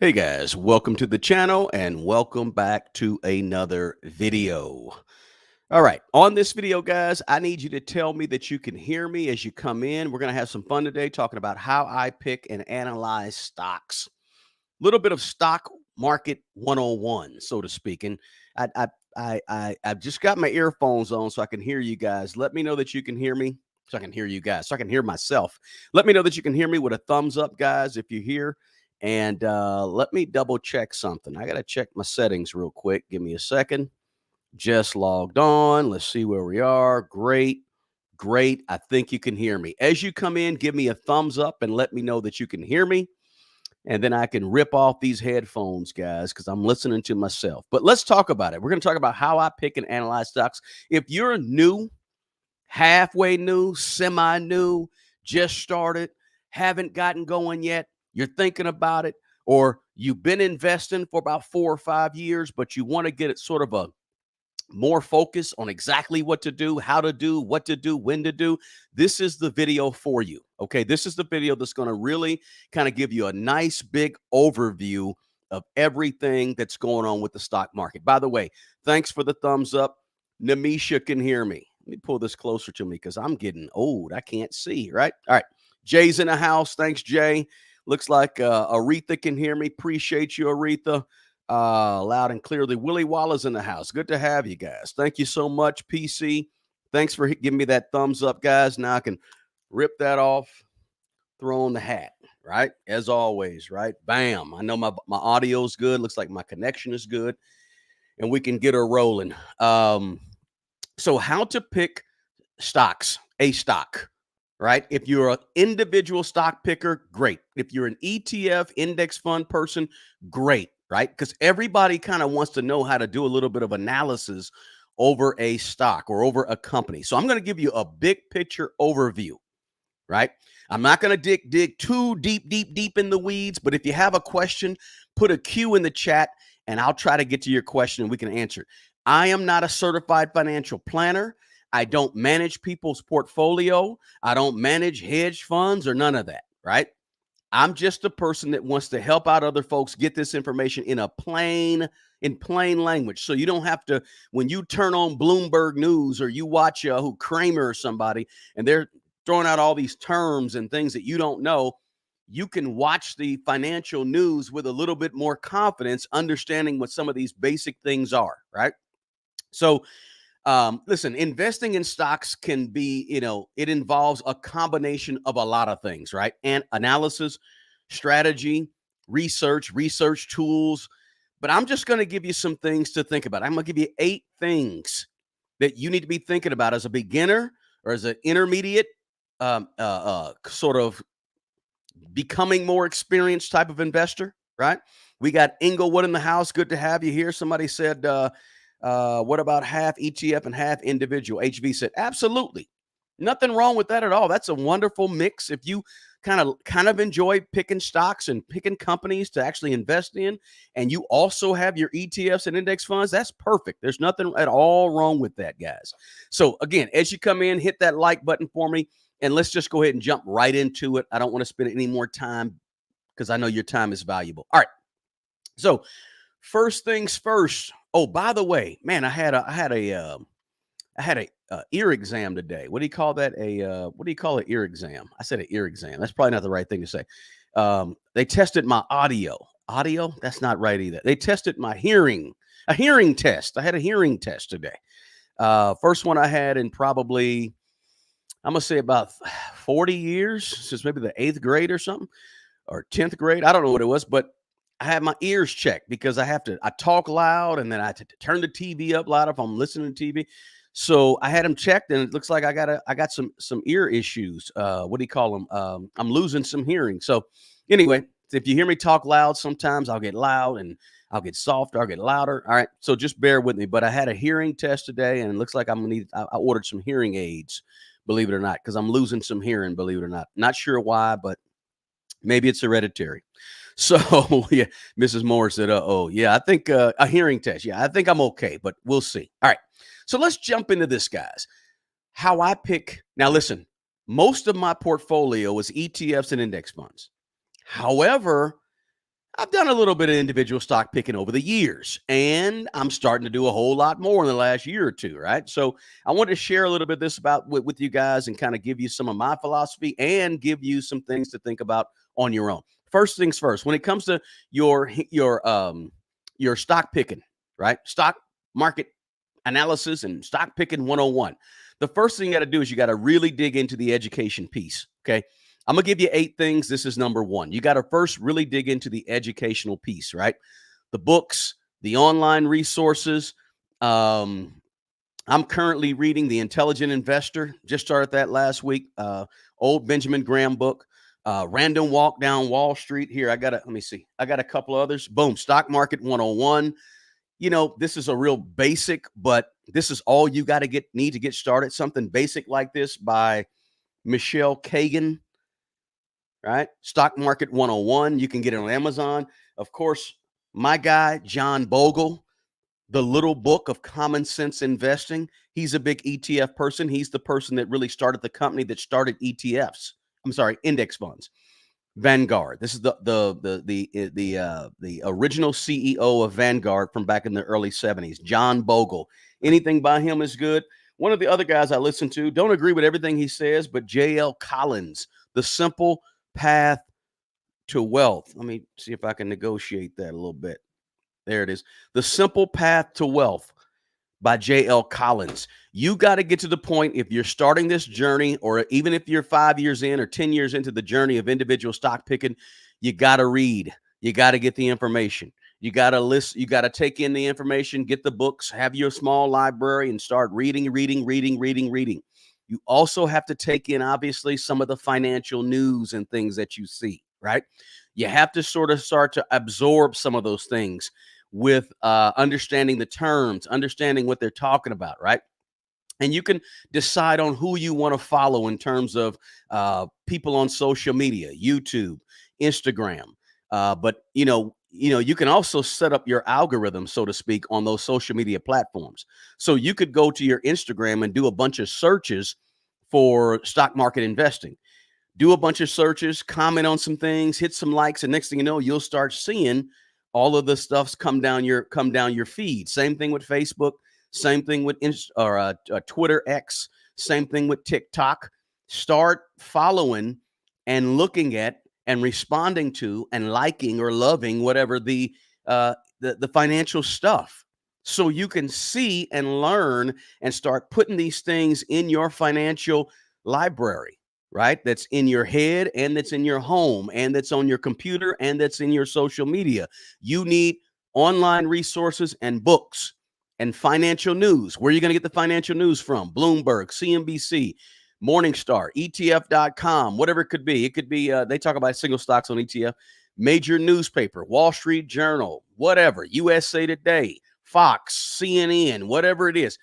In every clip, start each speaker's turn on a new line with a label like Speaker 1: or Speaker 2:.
Speaker 1: Hey guys, welcome to the channel and welcome back to another video. All right, on this video, guys, I need you to tell me that you can hear me as you come in. We're going to have some fun today talking about how I pick and analyze stocks. A little bit of stock market 101, so to speak. And I've just got my earphones on so I can hear you guys. Let me know that you can hear me so I can hear you guys, so I can hear myself. Let me know that you can hear me with a thumbs up, guys, if you're here. And let me double check something. I got to check my settings real quick. Give me a second. Just logged on. Let's see where we are. Great. Great. I think you can hear me. As you come in, give me a thumbs up and let me know that you can hear me. And then I can rip off these headphones, guys, because I'm listening to myself. But let's talk about it. We're going to talk about how I pick and analyze stocks. If you're new, halfway new, semi new, just started, haven't gotten going yet, you're thinking about it, or you've been investing for about 4 or 5 years, but you want to get it sort of a more focus on exactly what to do, how to do, what to do, when to do, this is the video for you. Okay. This is the video that's going to really kind of give you a nice big overview of everything that's going on with the stock market. By the way, thanks for the thumbs up. Namisha can hear me. Let me pull this closer to me because I'm getting old. I can't see, right? All right. Jay's in the house. Thanks, Jay. Looks like Aretha can hear me. Appreciate you, Aretha. Loud and clearly. Willie Wallace in the house. Good to have you guys. Thank you so much, PC. Thanks for giving me that thumbs up, guys. Now I can rip that off, throw on the hat, right? As always, right? Bam. I know my audio is good. Looks like my connection is good. And we can get her rolling. So how to pick stocks, a stock, right? If you're an individual stock picker, great. If you're an ETF index fund person, great, right? Because everybody kind of wants to know how to do a little bit of analysis over a stock or over a company. So I'm going to give you a big picture overview, right? I'm not going to dig too deep in the weeds, but if you have a question, put a Q in the chat and I'll try to get to your question and we can answer it. I am not a certified financial planner. I don't manage people's portfolio. I don't manage hedge funds or none of that, right? I'm just a person that wants to help out other folks get this information in plain language. So you don't have to, when you turn on Bloomberg News or you watch who Kramer or somebody, and they're throwing out all these terms and things that you don't know, you can watch the financial news with a little bit more confidence, understanding what some of these basic things are, right? So listen, investing in stocks can be, it involves a combination of a lot of things, right? And analysis, strategy, research tools. But I'm just going to give you some things to think about. I'm going to give you 8 things that you need to be thinking about as a beginner or as an intermediate, sort of becoming more experienced type of investor, right? We got Inglewood in the house. Good to have you here. Somebody said, what about half ETF and half individual? HV said, absolutely. Nothing wrong with that at all. That's a wonderful mix. If you kind of enjoy picking stocks and picking companies to actually invest in, and you also have your ETFs and index funds, that's perfect. There's nothing at all wrong with that, guys. So again, as you come in, hit that like button for me, and let's just go ahead and jump right into it. I don't want to spend any more time because I know your time is valuable. All right. So first things first. Oh, by the way, man, I had a ear exam today. What do you call that? What do you call an ear exam? I said an ear exam. That's probably not the right thing to say. They tested my audio. Audio? That's not right either. They tested my hearing. A hearing test. I had a hearing test today. First one I had in probably, I'm gonna say about 40 years, since maybe the 8th grade or something, or 10th grade. I don't know what it was, but I had my ears checked because I talk loud and then I turn the TV up loud if I'm listening to TV. So I had them checked and it looks like I got some ear issues. What do you call them? I'm losing some hearing. So anyway, if you hear me talk loud, sometimes I'll get loud and I'll get softer, I'll get louder. All right. So just bear with me. But I had a hearing test today and it looks like I ordered some hearing aids, believe it or not, because I'm losing some hearing, believe it or not. Not sure why, but maybe it's hereditary. So yeah, Mrs. Moore said, oh, yeah, I think a hearing test. Yeah, I think I'm okay, but we'll see. All right. So let's jump into this, guys. How I pick. Now, listen, most of my portfolio is ETFs and index funds. However, I've done a little bit of individual stock picking over the years, and I'm starting to do a whole lot more in the last year or two, right? So I wanted to share a little bit of this about with you guys and kind of give you some of my philosophy and give you some things to think about on your own. First things first, when it comes to your stock picking, right? Stock market analysis and stock picking 101. The first thing you got to do is you got to really dig into the education piece. Okay. I'm going to give you 8 things. This is number 1. You got to first really dig into the educational piece, right? The books, the online resources. I'm currently reading The Intelligent Investor. Just started that last week. Old Benjamin Graham book. Random Walk Down Wall Street. Here, let me see. I got a couple others. Boom. Stock Market 101. This is a real basic, but this is all you got to need to get started. Something basic like this by Michelle Kagan, right? Stock Market 101. You can get it on Amazon. Of course, my guy, John Bogle, The Little Book of Common Sense Investing. He's a big ETF person. He's the person that really started the company that started ETFs. I'm sorry, index funds. Vanguard. This is the original CEO of Vanguard from back in the early 70s, John Bogle. Anything by him is good. One of the other guys I listen to, don't agree with everything he says, but J.L. Collins, The Simple Path to Wealth. Let me see if I can negotiate that a little bit. There it is. The Simple Path to Wealth by J.L. Collins. You got to get to the point, if you're starting this journey, or even if you're 5 years in or 10 years into the journey of individual stock picking, you got to read. You got to get the information. You got to listen. You got to take in the information, get the books, have your small library, and start reading. You also have to take in, obviously, some of the financial news and things that you see, right? You have to sort of start to absorb some of those things with understanding the terms, understanding what they're talking about, right? And you can decide on who you want to follow in terms of people on social media, YouTube, Instagram. But you can also set up your algorithm, so to speak, on those social media platforms. So you could go to your Instagram and do a bunch of searches for stock market investing. Do a bunch of searches, comment on some things, hit some likes, and next thing you know, you'll start seeing all of the stuff's come down your feed. Same thing with Facebook. Same thing with Twitter X. Same thing with TikTok. Start following and looking at and responding to and liking or loving whatever the financial stuff, so you can see and learn and start putting these things in your financial library, right? That's in your head, and that's in your home, and that's on your computer, and that's in your social media. You need online resources and books and financial news. Where are you going to get the financial news from? Bloomberg, CNBC, Morningstar, ETF.com, whatever it could be. It could be, they talk about single stocks on ETF, major newspaper, Wall Street Journal, whatever, USA Today, Fox, CNN, whatever it is.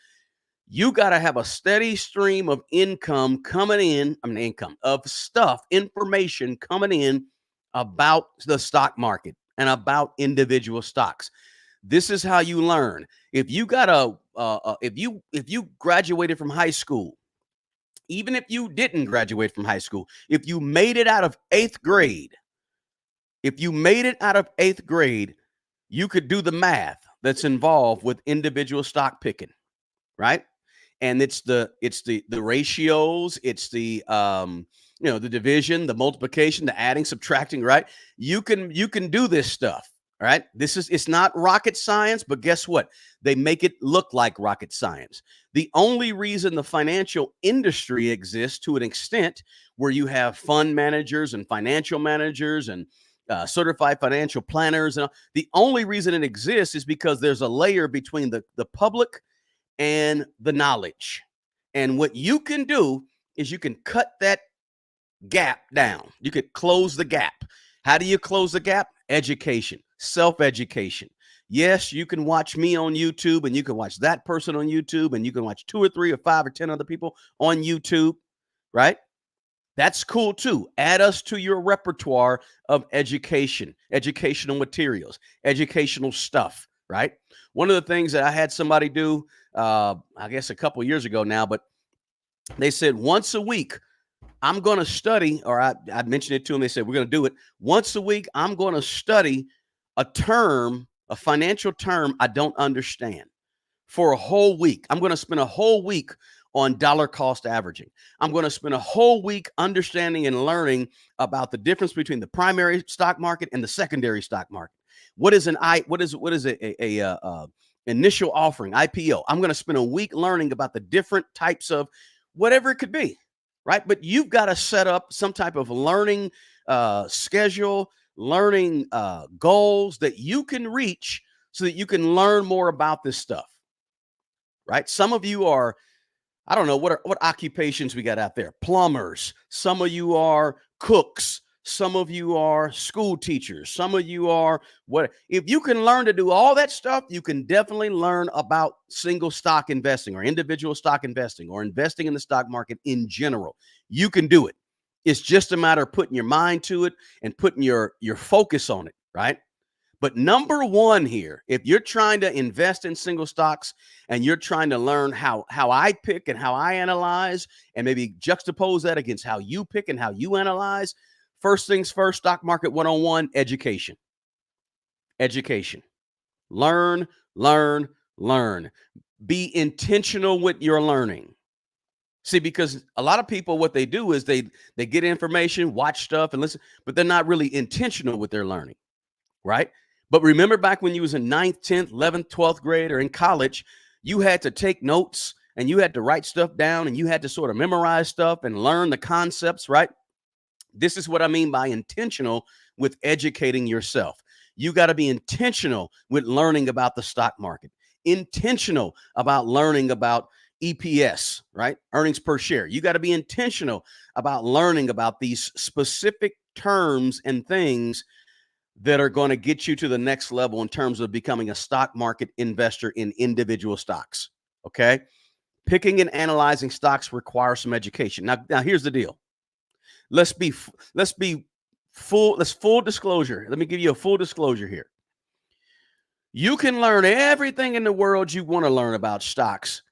Speaker 1: You got to have a steady stream of income coming in, information coming in about the stock market and about individual stocks. This is how you learn. If you got if you graduated from high school, even if you didn't graduate from high school, if you made it out of 8th grade, you could do the math that's involved with individual stock picking, right? And it's the ratios, it's the division, the multiplication, the adding, subtracting, right? You can do this stuff, right? It's not rocket science, but guess what? They make it look like rocket science. The only reason the financial industry exists, to an extent, where you have fund managers and financial managers and certified financial planners, and the only reason it exists is because there's a layer between the public and the knowledge. And what you can do is you can cut that gap down. You could close the gap. How do you close the gap? Education, self-education. Yes, you can watch me on YouTube, and you can watch that person on YouTube, and you can watch 2 or 3 or 5 or 10 other people on YouTube, right? That's cool too. Add us to your repertoire of educational materials, educational stuff, right? One of the things that I had somebody do, I guess a couple years ago now, but they said once a week, I'm going to study, or I mentioned it to them. They said, we're going to do it once a week. I'm going to study a financial term I don't understand for a whole week. I'm going to spend a whole week on dollar cost averaging. I'm going to spend a whole week understanding and learning about the difference between the primary stock market and the secondary stock market. What is initial offering, IPO? I'm going to spend a week learning about the different types of whatever it could be, right? But you've got to set up some type of learning schedule, learning goals that you can reach so that you can learn more about this stuff, right? Some of you are, I don't know what occupations we got out there. Plumbers. Some of you are cooks. Some of you are school teachers. Some of you are what? If you can learn to do all that stuff, you can definitely learn about single stock investing or individual stock investing or investing in the stock market in general. You can do it. It's just a matter of putting your mind to it and putting your focus on it, right? But number one here, if you're trying to invest in single stocks and you're trying to learn how I pick and how I analyze and maybe juxtapose that against how you pick and how you analyze, first things first, stock market 101, education. Education. Learn, learn, learn. Be intentional with your learning. See, because a lot of people, what they do is they get information, watch stuff and listen, but they're not really intentional with their learning, right? But remember back when you was in 9th, 10th, 11th, 12th grade or in college, you had to take notes and you had to write stuff down and you had to sort of memorize stuff and learn the concepts, right? This is what I mean by intentional with educating yourself. You got to be intentional with learning about the stock market, intentional about learning about EPS, right? Earnings per share. You got to be intentional about learning about these specific terms and things that are going to get you to the next level in terms of becoming a stock market investor in individual stocks. Okay. Picking and analyzing stocks requires some education. Now here's the deal. Let's be full disclosure. Let me give you a full disclosure here. You can learn everything in the world you want to learn about stocks.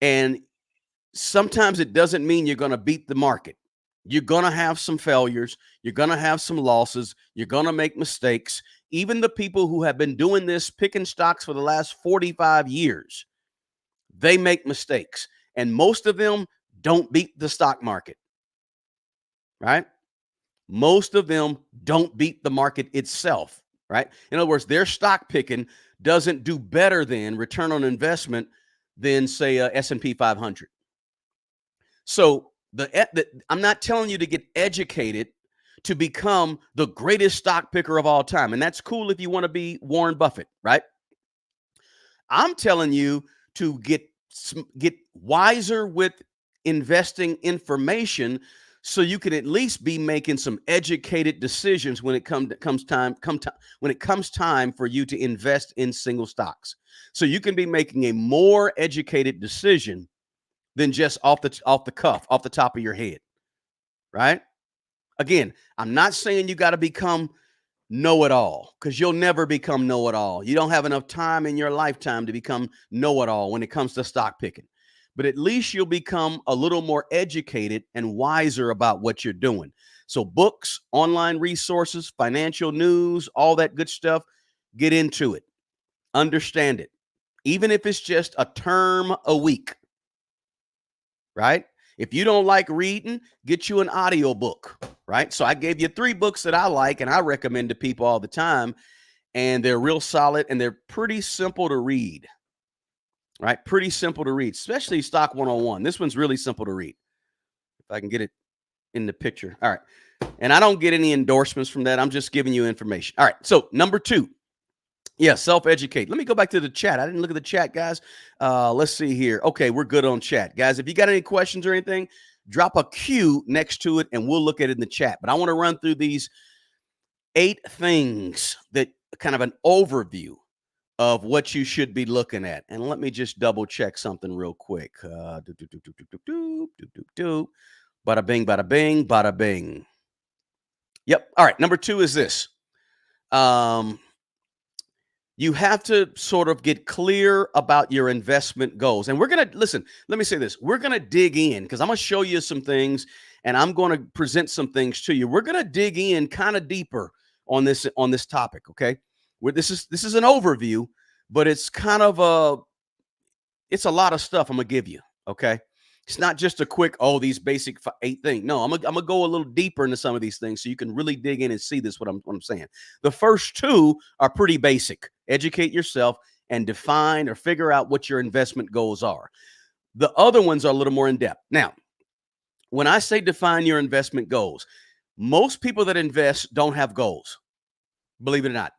Speaker 1: And sometimes it doesn't mean you're going to beat the market. You're going to have some failures. You're going to have some losses. You're going to make mistakes. Even the people who have been doing this, picking stocks for the last 45 years, they make mistakes. And most of them don't beat the stock market, right? Most of them don't beat the market itself, right? In other words, their stock picking doesn't do better than return on investment than, say, a S&P 500. So I'm not telling you to get educated to become the greatest stock picker of all time. And that's cool if you want to be Warren Buffett, right? I'm telling you to get wiser with investing information so you can at least be making some educated decisions when it comes time for you to invest in single stocks. So you can be making a more educated decision than just off the cuff, off the top of your head, right? Again, I'm not saying you got to become know-it-all, because you'll never become know-it-all. You don't have enough time in your lifetime to become know-it-all when it comes to stock picking. But at least you'll become a little more educated and wiser about what you're doing. So books, online resources, financial news, all that good stuff, get into it. Understand it. Even if it's just a term a week. Right? If you don't like reading, get you an audio book, right? So I gave you 3 books that I like and I recommend to people all the time, and they're real solid and they're pretty simple to read, right? Pretty simple to read, especially Stock 101. This one's really simple to read. If I can get it in the picture. All right. And I don't get any endorsements from that. I'm just giving you information. All right. So number 2. Yeah, self-educate. Let me go back to the chat. I didn't look at the chat, guys. Let's see here. Okay, we're good on chat. Guys, if you got any questions or anything, drop a Q next to it and we'll look at it in the chat. But I want to run through these 8 things that kind of an overview of what you should be looking at. And let me just double check something real quick. Bada bing, bada bing, bada bing. Yep. All right. Number 2 is this. You have to sort of get clear about your investment goals. And we're going to listen, let me say this. We're going to dig in because I'm going to show you some things and I'm going to present some things to you. We're going to dig in kind of deeper on this topic. Okay. where this is an overview, but it's kind of it's a lot of stuff I'm gonna give you. Okay. It's not just a quick, oh, these basic 8 things. No, I'm gonna go a little deeper into some of these things so you can really dig in and see this. What I'm saying. The first two are pretty basic. Educate yourself and define or figure out what your investment goals are. The other ones are a little more in depth. Now, when I say define your investment goals, most people that invest don't have goals. Believe it or not,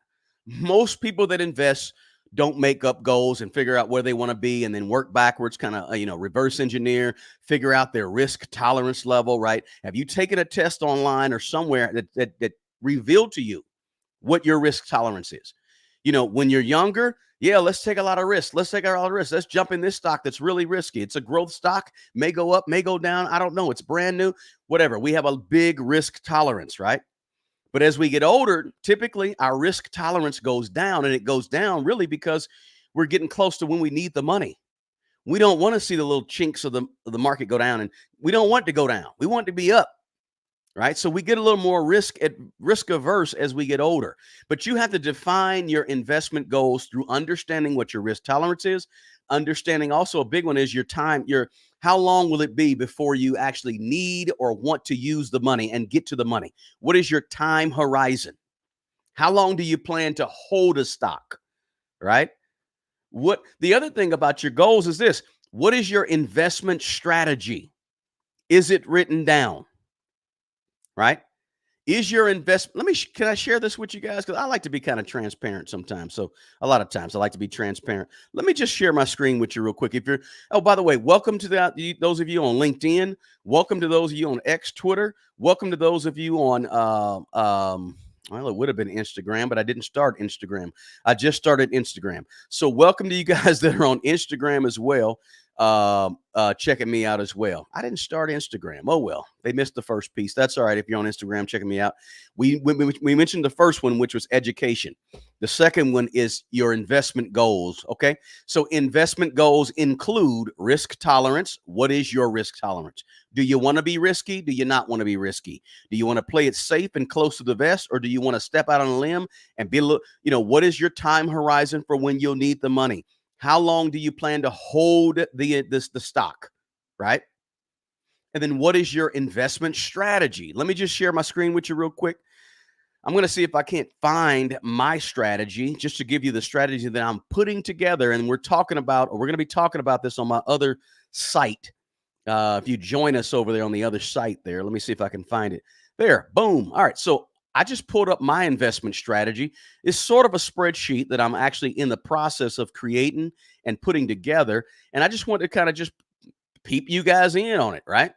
Speaker 1: most people that invest don't make up goals and figure out where they want to be and then work backwards, kind of, reverse engineer, figure out their risk tolerance level, right? Have you taken a test online or somewhere that revealed to you what your risk tolerance is? When you're younger, yeah, let's take a lot of risks. Let's take a lot of risks. Let's jump in this stock that's really risky. It's a growth stock, may go up, may go down. I don't know. It's brand new, whatever. We have a big risk tolerance, right? But as we get older, typically our risk tolerance goes down, and it goes down really because we're getting close to when we need the money. We don't want to see the little chinks of the market go down, and we don't want it to go down. We want it to be up, right? So we get a little more risk averse as we get older. But you have to define your investment goals through understanding what your risk tolerance is, understanding also a big one is your time, how long will it be before you actually need or want to use the money and get to the money? What is your time horizon? How long do you plan to hold a stock, right? What the other thing about your goals is this: what is your investment strategy? Is it written down, right? Is your investment, can I share this with you guys? Because I like to be kind of transparent sometimes. So a lot of times I like to be transparent. Let me just share my screen with you real quick. Oh, by the way, welcome to those of you on LinkedIn. Welcome to those of you on X, Twitter. Welcome to those of you on, well, it would have been Instagram, but I didn't start Instagram. I just started Instagram. So welcome to you guys that are on Instagram as well. Checking me out as well. I didn't start Instagram. Oh, well, they missed the first piece. That's all right. If you're on Instagram checking me out, we mentioned the first one, which was education. The second one is your investment goals. Okay. So investment goals include risk tolerance. What is your risk tolerance? Do you want to be risky? Do you not want to be risky? Do you want to play it safe and close to the vest, or do you want to step out on a limb and be a little, what is your time horizon for when you'll need the money? How long do you plan to hold the stock, right? And then what is your investment strategy? Let me just share my screen with you real quick. I'm going to see if I can't find my strategy just to give you the strategy that I'm putting together. And we're going to be talking about this on my other site. If you join us over there on the other site there, let me see if I can find it. There, boom. All right. So I just pulled up my investment strategy. It's sort of a spreadsheet that I'm actually in the process of creating and putting together. And I just want to kind of just peep you guys in on it, right?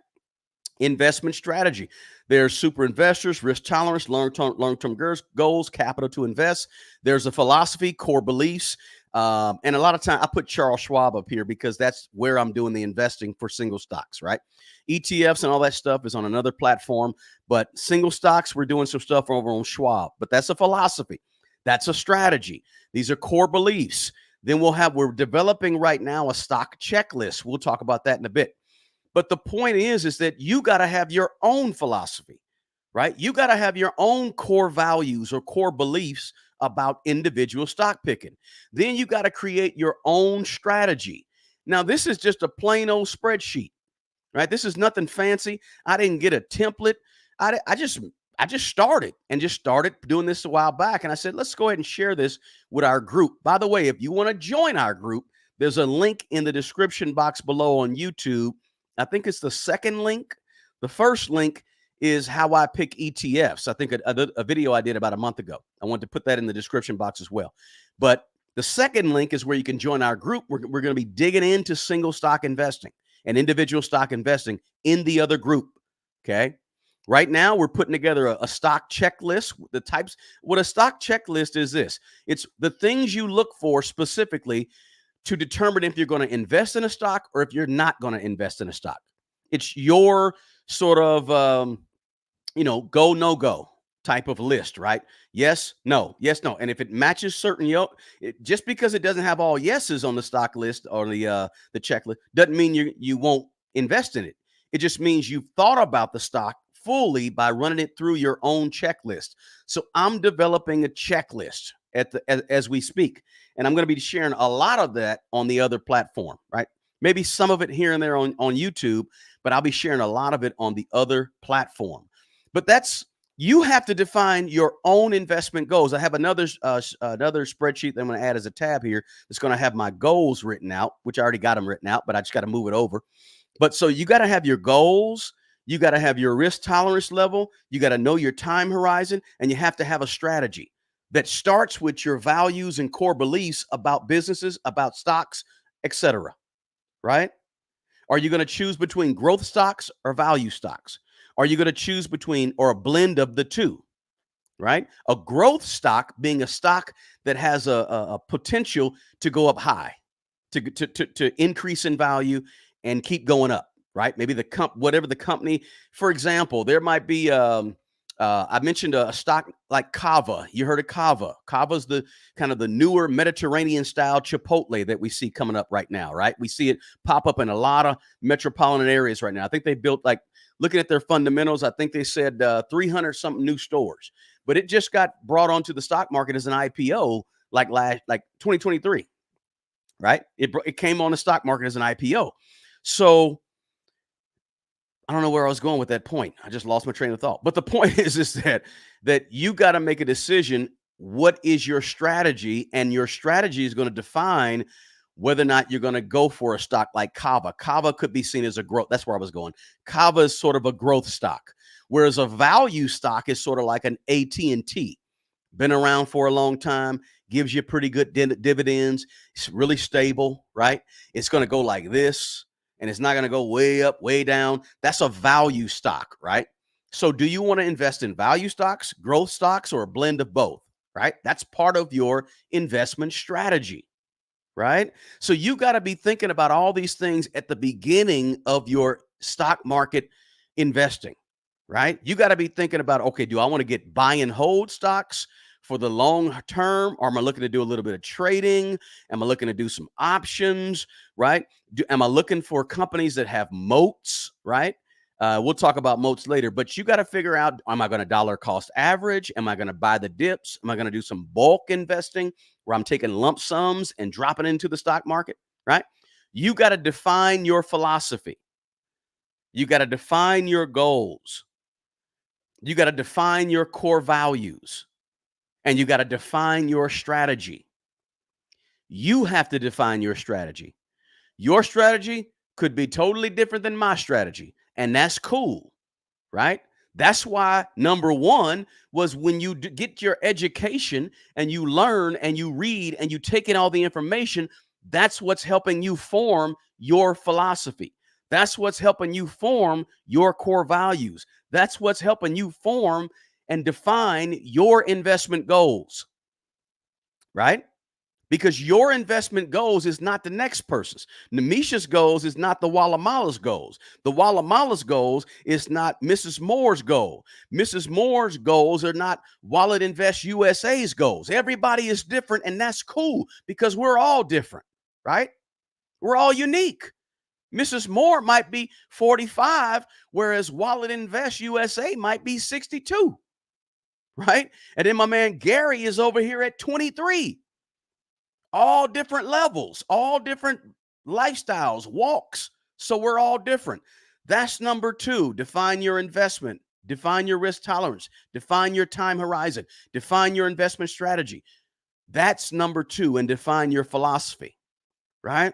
Speaker 1: Investment strategy. There's super investors, risk tolerance, long-term goals, capital to invest. There's a philosophy, core beliefs. And a lot of time I put Charles Schwab up here because that's where I'm doing the investing for single stocks, right? ETFs and all that stuff is on another platform, but single stocks, we're doing some stuff over on Schwab, but that's a philosophy. That's a strategy. These are core beliefs. Then we're developing right now a stock checklist. We'll talk about that in a bit. But the point is that you got to have your own philosophy, right? You got to have your own core values or core beliefs about individual stock picking. Then you got to create your own strategy. Now, this is just a plain old spreadsheet, right? This is nothing fancy. I didn't get a template. I just started doing this a while back. And I said, let's go ahead and share this with our group. By the way, if you want to join our group, there's a link in the description box below on YouTube. I think it's the second link. The first link is how I pick ETFs. I think a video I did about a month ago. I wanted to put that in the description box as well. But the second link is where you can join our group. We're going to be digging into single stock investing and individual stock investing in the other group. Okay. Right now, we're putting together a stock checklist. What a stock checklist is this. It's the things you look for specifically to determine if you're going to invest in a stock or if you're not going to invest in a stock. It's your sort of, go, no go type of list, right? Yes, no, yes, no. And if it matches certain, just because it doesn't have all yeses on the stock list or the checklist doesn't mean you won't invest in it. It just means you've thought about the stock fully by running it through your own checklist. So I'm developing a checklist as we speak, and I'm going to be sharing a lot of that on the other platform, right? Maybe some of it here and there on YouTube, but I'll be sharing a lot of it on the other platform. But that's you have to define your own investment goals. I have another spreadsheet that I'm going to add as a tab here that's going to have my goals written out, which I already got them written out, but I just got to move it over. But so you got to have your goals, you got to have your risk tolerance level, you got to know your time horizon, and you have to have a strategy that starts with your values and core beliefs about businesses, about stocks, etc. Right? Are you going to choose between growth stocks or value stocks? Are you going to choose between or a blend of the two? Right? A growth stock being a stock that has a potential to go up high, to increase in value and keep going up, right? Maybe whatever the company, for example, there might be I mentioned a stock like Kava. You heard of Kava. Kava's the kind of the newer Mediterranean style Chipotle that we see coming up right now, right? We see it pop up in a lot of metropolitan areas right now. I think they built, like, looking at their fundamentals, I think they said 300 something new stores, but it just got brought onto the stock market as an IPO like 2023, right? It came on the stock market as an IPO. So I don't know where I was going with that point. I just lost my train of thought. But the point is that you got to make a decision. What is your strategy? And your strategy is going to define whether or not you're going to go for a stock like Kava. Kava could be seen as a growth. That's where I was going. Kava is sort of a growth stock, whereas a value stock is sort of like an AT&T. Been around for a long time, gives you pretty good dividends. It's really stable, right? It's going to go like this, and it's not going to go way up, way down. That's a value stock, right? So do you want to invest in value stocks, growth stocks, or a blend of both, right? That's part of your investment strategy, right? So you got to be thinking about all these things at the beginning of your stock market investing, right? You got to be thinking about, okay, do I want to get buy and hold stocks for the long term? Or am I looking to do a little bit of trading? Am I looking to do some options, right? Am I looking for companies that have moats, right? We'll talk about moats later, but you got to figure out, am I going to dollar cost average? Am I going to buy the dips? Am I going to do some bulk investing where I'm taking lump sums and dropping into the stock market, right? You got to define your philosophy. You got to define your goals. You got to define your core values, and you got to define your strategy. You have to define your strategy. Your strategy could be totally different than my strategy, and that's cool, right? That's why number one was when you get your education and you learn and you read and you take in all the information, that's what's helping you form your philosophy. That's what's helping you form your core values. That's what's helping you form and define your investment goals, right? Because your investment goals is not the next person's. Namisha's goals is not the Wallamala's goals. The Wallamala's goals is not Mrs. Moore's goal. Mrs. Moore's goals are not Wallet Invest USA's goals. Everybody is different, and that's cool because we're all different, right? We're all unique. Mrs. Moore might be 45, whereas Wallet Invest USA might be 62, right? And then my man Gary is over here at 23. All different levels, all different lifestyles, walks. So we're all different. That's number two. Define your investment, define your risk tolerance, define your time horizon, define your investment strategy. That's number two, and define your philosophy, right?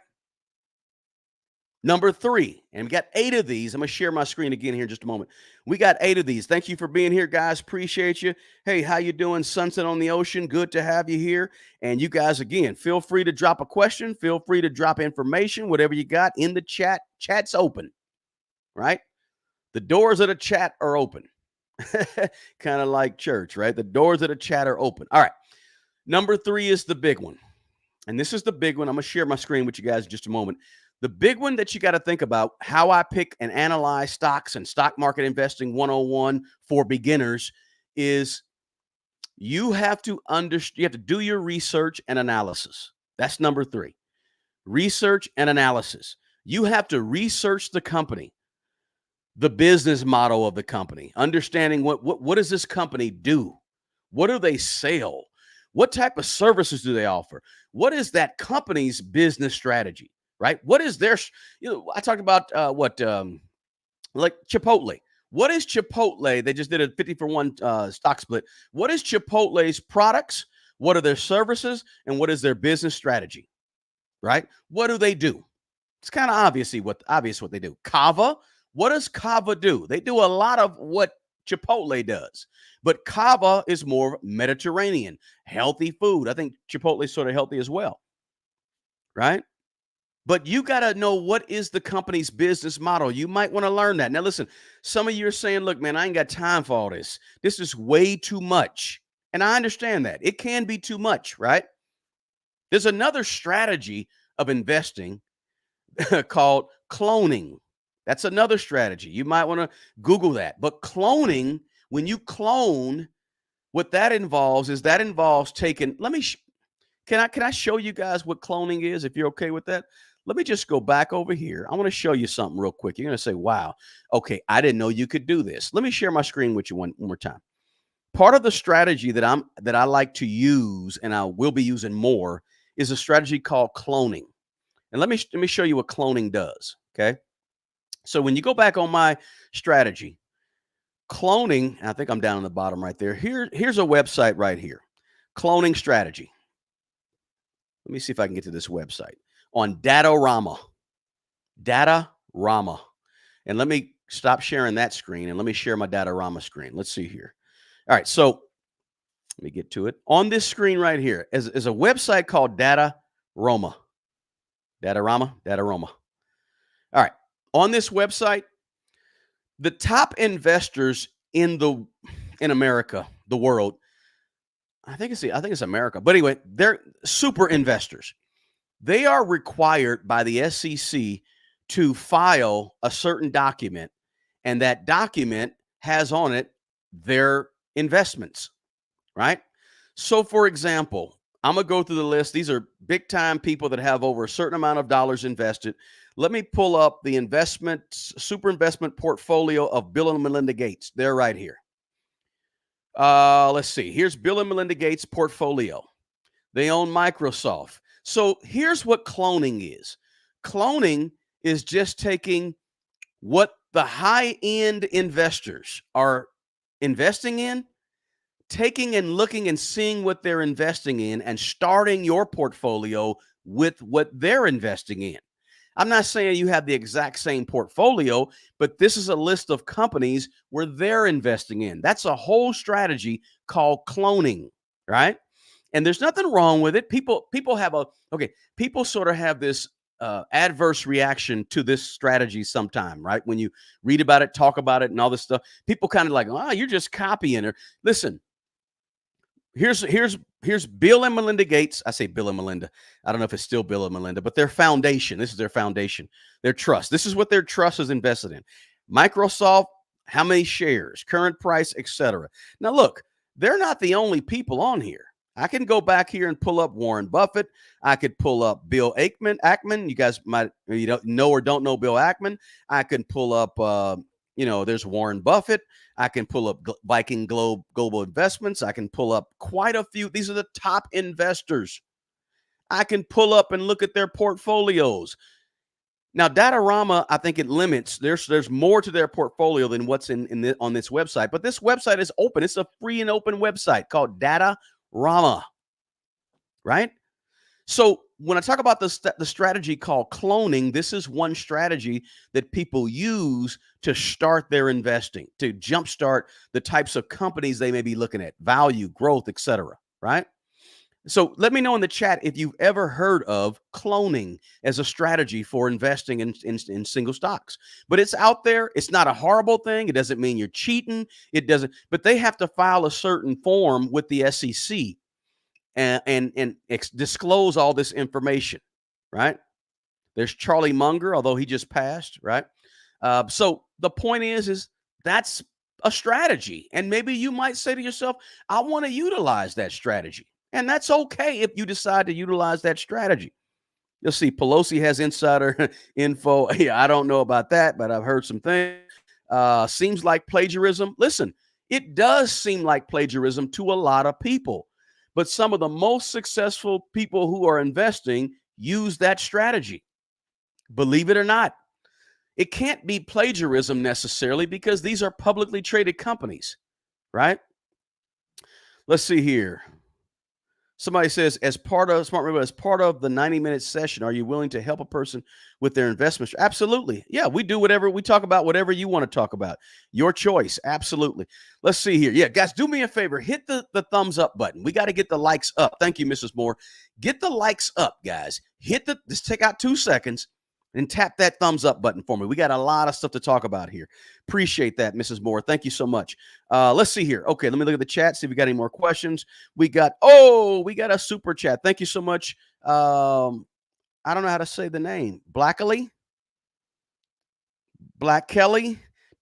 Speaker 1: Number three, and we got 8 of these. I'm going to share my screen again here in just a moment. We got 8 of these. Thank you for being here, guys. Appreciate you. Hey, how you doing? Sunset on the Ocean. Good to have you here. And you guys, again, feel free to drop a question. Feel free to drop information, whatever you got in the chat. Chat's open, right? The doors of the chat are open. Kind of like church, right? The doors of the chat are open. All right. Number 3 is the big one. And this is the big one. I'm going to share my screen with you guys in just a moment. The big one that you got to think about, how I pick and analyze stocks and stock market investing 101 for beginners, is you have to understand, you have to do your research and analysis. That's number 3. Research and analysis. You have to research the company. the business model of the company, understanding what does this company do? What do they sell? What type of services do they offer? What is that company's business strategy? Right? What is their I talked about what like Chipotle. What is Chipotle? They just did a 50 for 1 stock split. What is Chipotle's products? What are their services? And what is their business strategy? Right? What do they do? It's kind of obvious what they do. Kava, what does Kava do? They do a lot of what Chipotle does, but Kava is more Mediterranean, healthy food. I think Chipotle is sort of healthy as well, right? But you got to know what is the company's business model. You might want to learn that. Now, listen, some of you are saying, look, man, I ain't got time for all this. This is way too much. And I understand that. It can be too much, right? There's another strategy of investing called cloning. That's another strategy. You might want to Google that. But cloning, when you clone, what that involves taking. Can I show you guys what cloning is if you're okay with that? Let me just go back over here. I want to show you something real quick. You're going to say, "Wow, okay, I didn't know you could do this." Let me share my screen with you one more time. Part of the strategy that I like to use and I will be using more is a strategy called cloning. And let me show you what cloning does, okay? So when you go back on my strategy, cloning, I think I'm down on the bottom right there. Here's a website right here. Cloning strategy. Let me see if I can get to this website on Datarama. Datarama. And let me stop sharing that screen and let me share my Datarama screen. Let's see here. All right, so let me get to it. On this screen right here is a website called Datarama. Datarama. All right. On this website, the top investors in America, the world, I think it's America. But anyway, they're super investors. They are required by the SEC to file a certain document, and that document has on it their investments, right? So, for example, I'm going to go through the list. These are big time people that have over a certain amount of dollars invested. Let me pull up the super investment portfolio of Bill and Melinda Gates. They're right here. Let's see. Here's Bill and Melinda Gates' portfolio. They own Microsoft. So here's what cloning is. Cloning is just taking what the high-end investors are investing in, taking and looking and seeing what they're investing in and starting your portfolio with what they're investing in. I'm not saying you have the exact same portfolio, but this is a list of companies where they're investing in. That's a whole strategy called cloning, right? And there's nothing wrong with it. People sort of have this adverse reaction to this strategy sometime, right? When you read about it, talk about it, and all this stuff, people kind of like, oh, you're just copying her. Listen, here's Bill and Melinda Gates. I say Bill and Melinda. I don't know if it's still Bill and Melinda, but their foundation. This is their foundation, their trust. This is what their trust is invested in. Microsoft, how many shares, current price, etc. Now, look, they're not the only people on here. I can go back here and pull up Warren Buffett. I could pull up Bill Ackman. You guys might don't know or don't know Bill Ackman. I can pull up, there's Warren Buffett. I can pull up Viking Global Investments. I can pull up quite a few. These are the top investors. I can pull up and look at their portfolios. Now, Datarama, I think it limits. There's more to their portfolio than what's on this website. But this website is open. It's a free and open website called Datarama, right? So when I talk about the strategy called cloning, this is one strategy that people use to start their investing, to jumpstart the types of companies they may be looking at, value, growth, etc. Right? So let me know in the chat if you've ever heard of cloning as a strategy for investing in single stocks. But it's out there. It's not a horrible thing. It doesn't mean you're cheating. It doesn't. But they have to file a certain form with the SEC and disclose all this information, right? There's Charlie Munger, although he just passed, right? So the point is that's a strategy. And maybe you might say to yourself, I want to utilize that strategy. And that's okay if you decide to utilize that strategy. You'll see Pelosi has insider info. Yeah, I don't know about that, but I've heard some things. Seems like plagiarism. Listen, it does seem like plagiarism to a lot of people, but some of the most successful people who are investing use that strategy. Believe it or not, it can't be plagiarism necessarily because these are publicly traded companies, right? Let's see here. Somebody says, as part of Smart River, as part of the 90-minute session, are you willing to help a person with their investments? Absolutely. Yeah, we do whatever we talk about, whatever you want to talk about. Your choice. Absolutely. Let's see here. Yeah, guys, do me a favor. Hit the thumbs up button. We got to get the likes up. Thank you, Mrs. Moore. Get the likes up, guys. Just take out 2 seconds and tap that thumbs up button for me. We got a lot of stuff to talk about here. Appreciate that, Mrs. Moore. Thank you so much. Let's see here. Okay, let me look at the chat, see if we got any more questions. We got a super chat. Thank you so much. I don't know how to say the name. Black Kelly.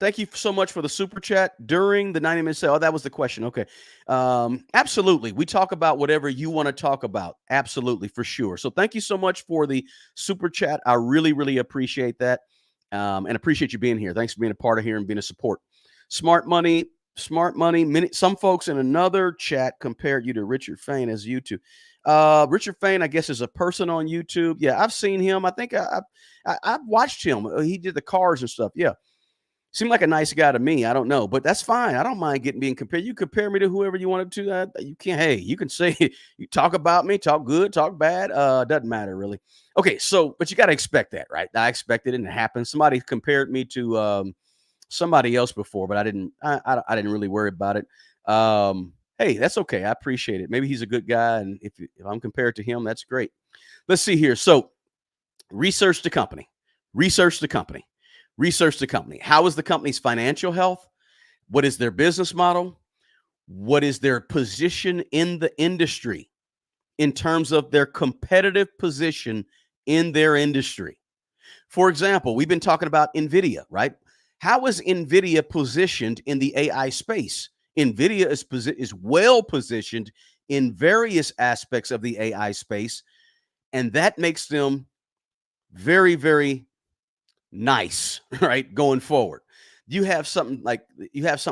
Speaker 1: Thank you so much for the super chat during the 90-minute sale. Oh, that was the question. Okay. Absolutely. We talk about whatever you want to talk about. Absolutely, for sure. So thank you so much for the super chat. I really, really appreciate that. And appreciate you being here. Thanks for being a part of here and being a support. Smart money. Some folks in another chat compared you to Richard Fain as YouTube. Richard Fain, I guess, is a person on YouTube. Yeah, I've seen him. I think I've watched him. He did the cars and stuff. Yeah. Seemed like a nice guy to me. I don't know, but that's fine. I don't mind being compared. You compare me to whoever you wanted to. You can. Hey, you can say you talk about me, talk good, talk bad. Doesn't matter really. Okay, so but you got to expect that, right? I expected it, and it happened. Somebody compared me to somebody else before, but I didn't. I didn't really worry about it. Hey, that's okay. I appreciate it. Maybe he's a good guy, and if I'm compared to him, that's great. Let's see here. So, research the company. Research the company. Research the company. How is the company's financial health? What is their business model? What is their position in the industry in terms of their competitive position in their industry? For example, we've been talking about NVIDIA, right? How is NVIDIA positioned in the AI space? NVIDIA is well positioned in various aspects of the AI space, and that makes them very, very nice, right? Going forward, you have something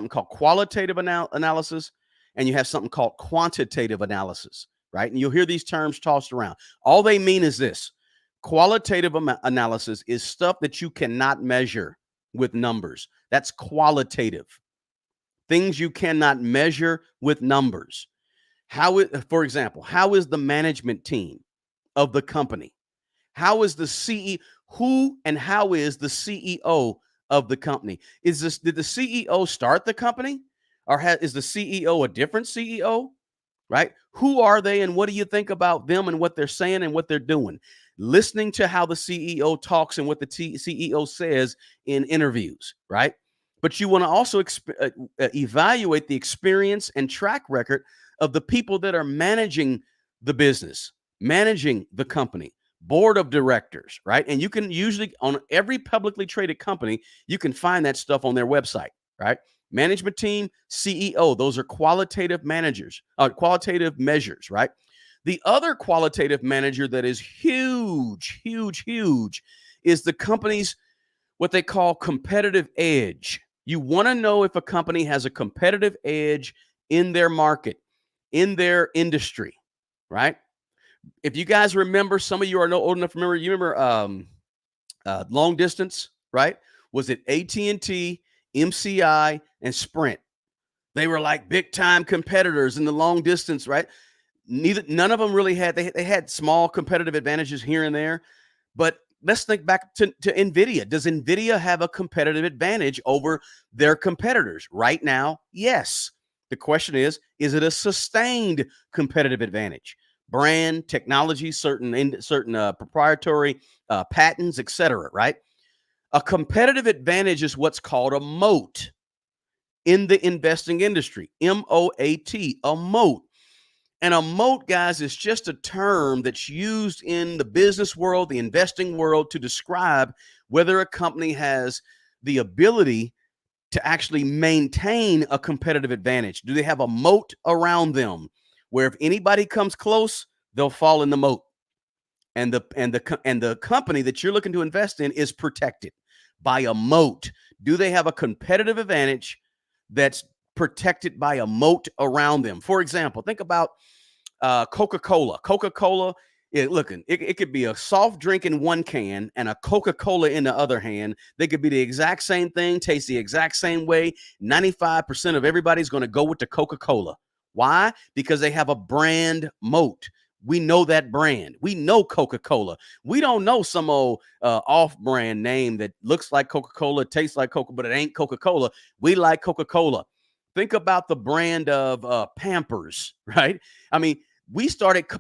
Speaker 1: called qualitative analysis, and you have something called quantitative analysis, right? And you'll hear these terms tossed around. All they mean is this: qualitative analysis is stuff that you cannot measure with numbers. That's qualitative. Things you cannot measure with numbers. For example, how is the management team of the company? How is the CEO? Who and how is the CEO of the company? Did the CEO start the company, or is the CEO a different CEO? Right? Who are they, and what do you think about them and what they're saying and what they're doing? Listening to how the CEO talks and what the CEO says in interviews, right? But you want to also evaluate the experience and track record of the people that are managing the business, managing the company, board of directors, right? And you can usually, on every publicly traded company, you can find that stuff on their website, right? Management team, CEO, those are qualitative qualitative measures, right? The other qualitative manager that is huge, huge, huge is the company's what they call competitive edge. You want to know if a company has a competitive edge in their market, in their industry, right? If you guys remember, some of you are old enough to remember. You remember long distance, right? Was it AT&T, MCI, and Sprint? They were like big time competitors in the long distance, right? None of them really had. They had small competitive advantages here and there, but let's think back to NVIDIA. Does NVIDIA have a competitive advantage over their competitors right now? Yes. The question is it a sustained competitive advantage? Brand, technology, certain proprietary patents, etc. Right? A competitive advantage is what's called a moat in the investing industry. MOAT, a moat. And a moat, guys, is just a term that's used in the business world, the investing world, to describe whether a company has the ability to actually maintain a competitive advantage. Do they have a moat around them where if anybody comes close, they'll fall in the moat? And the company that you're looking to invest in is protected by a moat? Do they have a competitive advantage that's protected by a moat around them? For example, think about Coca-Cola. Coca-Cola, it could be a soft drink in one can and a Coca-Cola in the other hand. They could be the exact same thing, taste the exact same way. 95% of everybody's going to go with the Coca-Cola. Why? Because they have a brand moat. We know that brand. We know Coca-Cola. We don't know some old off-brand name that looks like Coca-Cola, tastes like Coca, but it ain't Coca-Cola. We like Coca-Cola. Think about the brand of Pampers, right? I mean,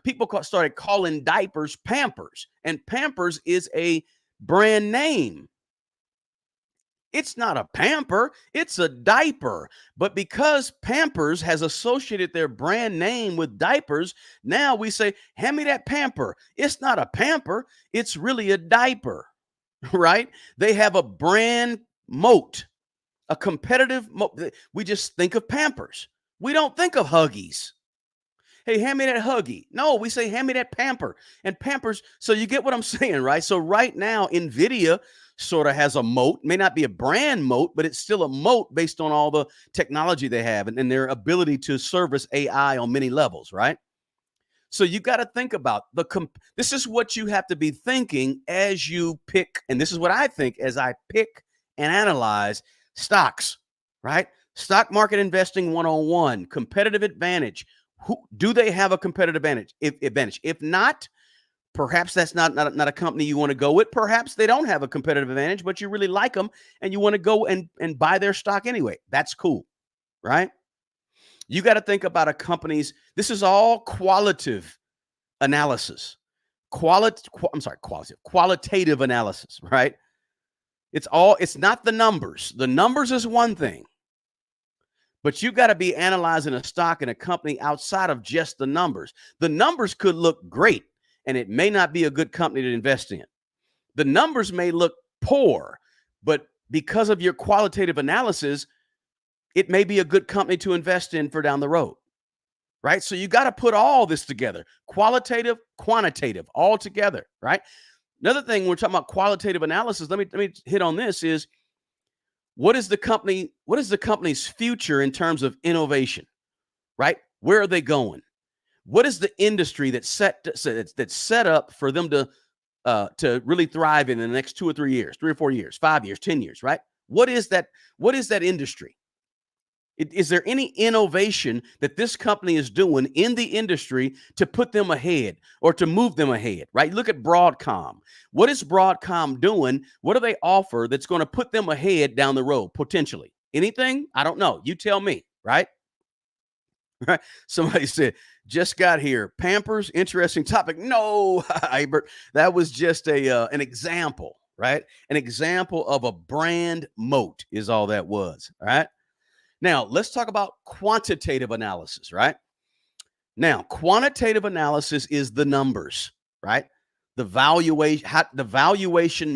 Speaker 1: people started calling diapers Pampers, and Pampers is a brand name. It's not a pamper, it's a diaper. But because Pampers has associated their brand name with diapers, now we say, hand me that pamper. It's not a pamper, it's really a diaper, right? They have a brand moat, a competitive moat. We just think of Pampers. We don't think of Huggies. Hey, hand me that Huggy. No, we say, hand me that Pamper. And Pampers, so you get what I'm saying, right? So right now, NVIDIA sort of has a moat, may not be a brand moat, but it's still a moat based on all the technology they have and their ability to service AI on many levels, right? So you got to think about this is what you have to be thinking as you pick, and this is what I think as I pick and analyze stocks, right? Stock market investing 101, competitive advantage. Do they have a competitive advantage? If not, perhaps that's not a company you want to go with. Perhaps they don't have a competitive advantage, but you really like them and you want to go and buy their stock anyway. That's cool, right? You got to think about a company's, this is all qualitative analysis. Qualitative analysis, right? It's not the numbers. The numbers is one thing. But you got to be analyzing a stock and a company outside of just the numbers. The numbers could look great, and it may not be a good company to invest in. The numbers may look poor, but because of your qualitative analysis, it may be a good company to invest in for down the road, right? So you got to put all this together, qualitative, quantitative, all together, right? Another thing, when we're talking about qualitative analysis, let me hit on this is, what is the company's future in terms of innovation, right? Where are they going? What is the industry that's set up for them to really thrive in the next 2 or 3 years, 3 or 4 years, 5 years, 10 years, right? What is that industry? Is there any innovation that this company is doing in the industry to put them ahead or to move them ahead, right? Look at Broadcom. What is Broadcom doing? What do they offer that's going to put them ahead down the road, potentially? Anything? I don't know. You tell me, right? Right? Somebody said, just got here. Pampers, interesting topic. No, Ibert, that was just an example, right? An example of a brand moat is all that was, all right? Now, let's talk about quantitative analysis, right? Now, quantitative analysis is the numbers, right? The valuation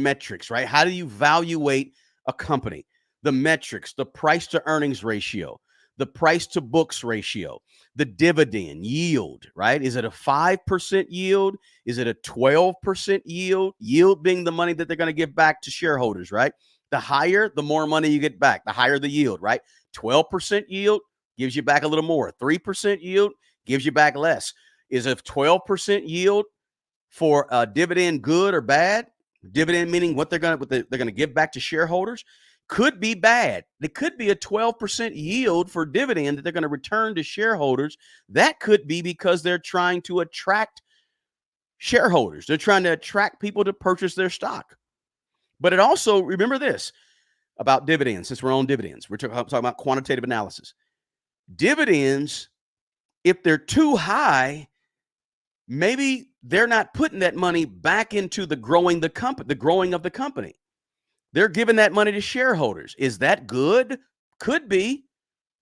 Speaker 1: metrics, right? How do you valuate a company? The metrics, the price to earnings ratio, the price to books ratio, the dividend yield, right? Is it a 5% yield? Is it a 12% yield? Yield being the money that they're going to give back to shareholders, right? The higher, the more money you get back, the higher the yield, right? 12% yield gives you back a little more. 3% yield gives you back less. Is a 12% yield for a dividend good or bad? Dividend meaning what they're going to give back to shareholders could be bad. It could be a 12% yield for dividend that they're going to return to shareholders. That could be because they're trying to attract shareholders. They're trying to attract people to purchase their stock. But it also, remember this about dividends, since we're on dividends, we're talking about quantitative analysis. Dividends, if they're too high, maybe they're not putting that money back into the growing of the company. They're giving that money to shareholders. Is that good? Could be,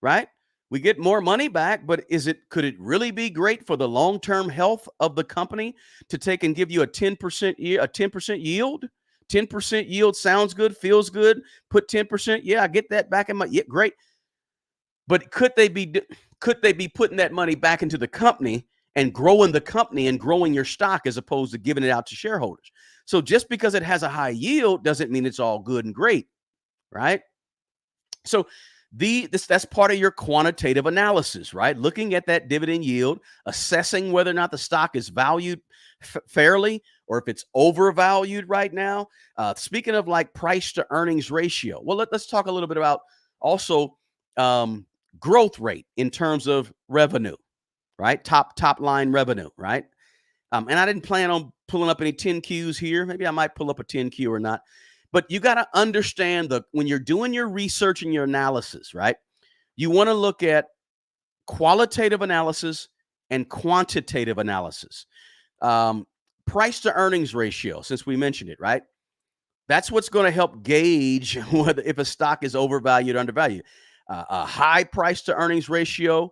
Speaker 1: right? We get more money back, but could it really be great for the long-term health of the company to take and give you a 10% yield? 10% yield sounds good, feels good. Put 10%, yeah, I get that back in my, yeah, great. But could they be putting that money back into the company and growing the company and growing your stock as opposed to giving it out to shareholders? So just because it has a high yield doesn't mean it's all good and great, right? So that's part of your quantitative analysis, right? Looking at that dividend yield, assessing whether or not the stock is valued fairly or if it's overvalued right now. Speaking of like price to earnings ratio, well, let's talk a little bit about also um, growth rate in terms of revenue, right? Top line revenue, right? And I didn't plan on pulling up any 10 Qs here. Maybe I might pull up a 10 Q or not. But you got to understand when you're doing your research and your analysis, right? You want to look at qualitative analysis and quantitative analysis. Um, Price to earnings ratio, since we mentioned it, right? That's what's going to help gauge whether if a stock is overvalued or undervalued. A high price to earnings ratio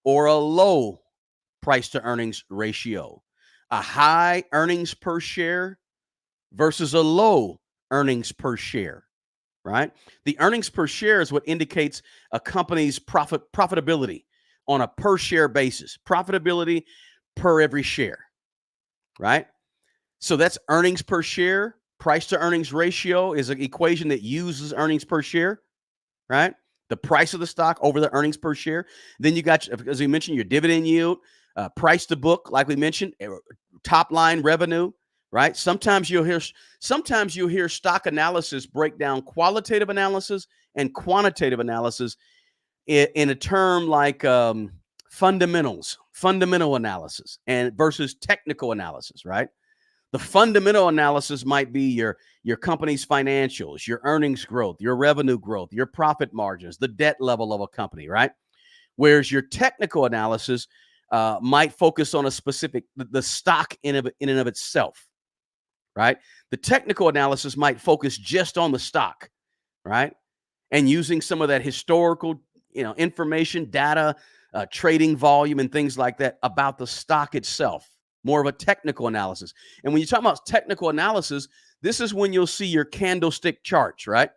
Speaker 1: or a low price to earnings ratio. A high earnings per share versus a low earnings per share, right? The earnings per share is what indicates a company's profitability on a per share basis, profitability per every share, right? So that's earnings per share. Price to earnings ratio is an equation that uses earnings per share, right? The price of the stock over the earnings per share. Then you got, as we mentioned, your dividend yield, price to book, like we mentioned, top line revenue, right? Sometimes you'll hear stock analysis break down qualitative analysis and quantitative analysis in a term like fundamental analysis and versus technical analysis, right? The fundamental analysis might be your company's financials, your earnings growth, your revenue growth, your profit margins, the debt level of a company, right? Whereas your technical analysis might focus on a specific the stock in and of itself, right? The technical analysis might focus just on the stock, right? And using some of that historical, information, data, trading volume, and things like that about the stock itself. More of a technical analysis. And when you talk about technical analysis, this is when you'll see your candlestick charts, right?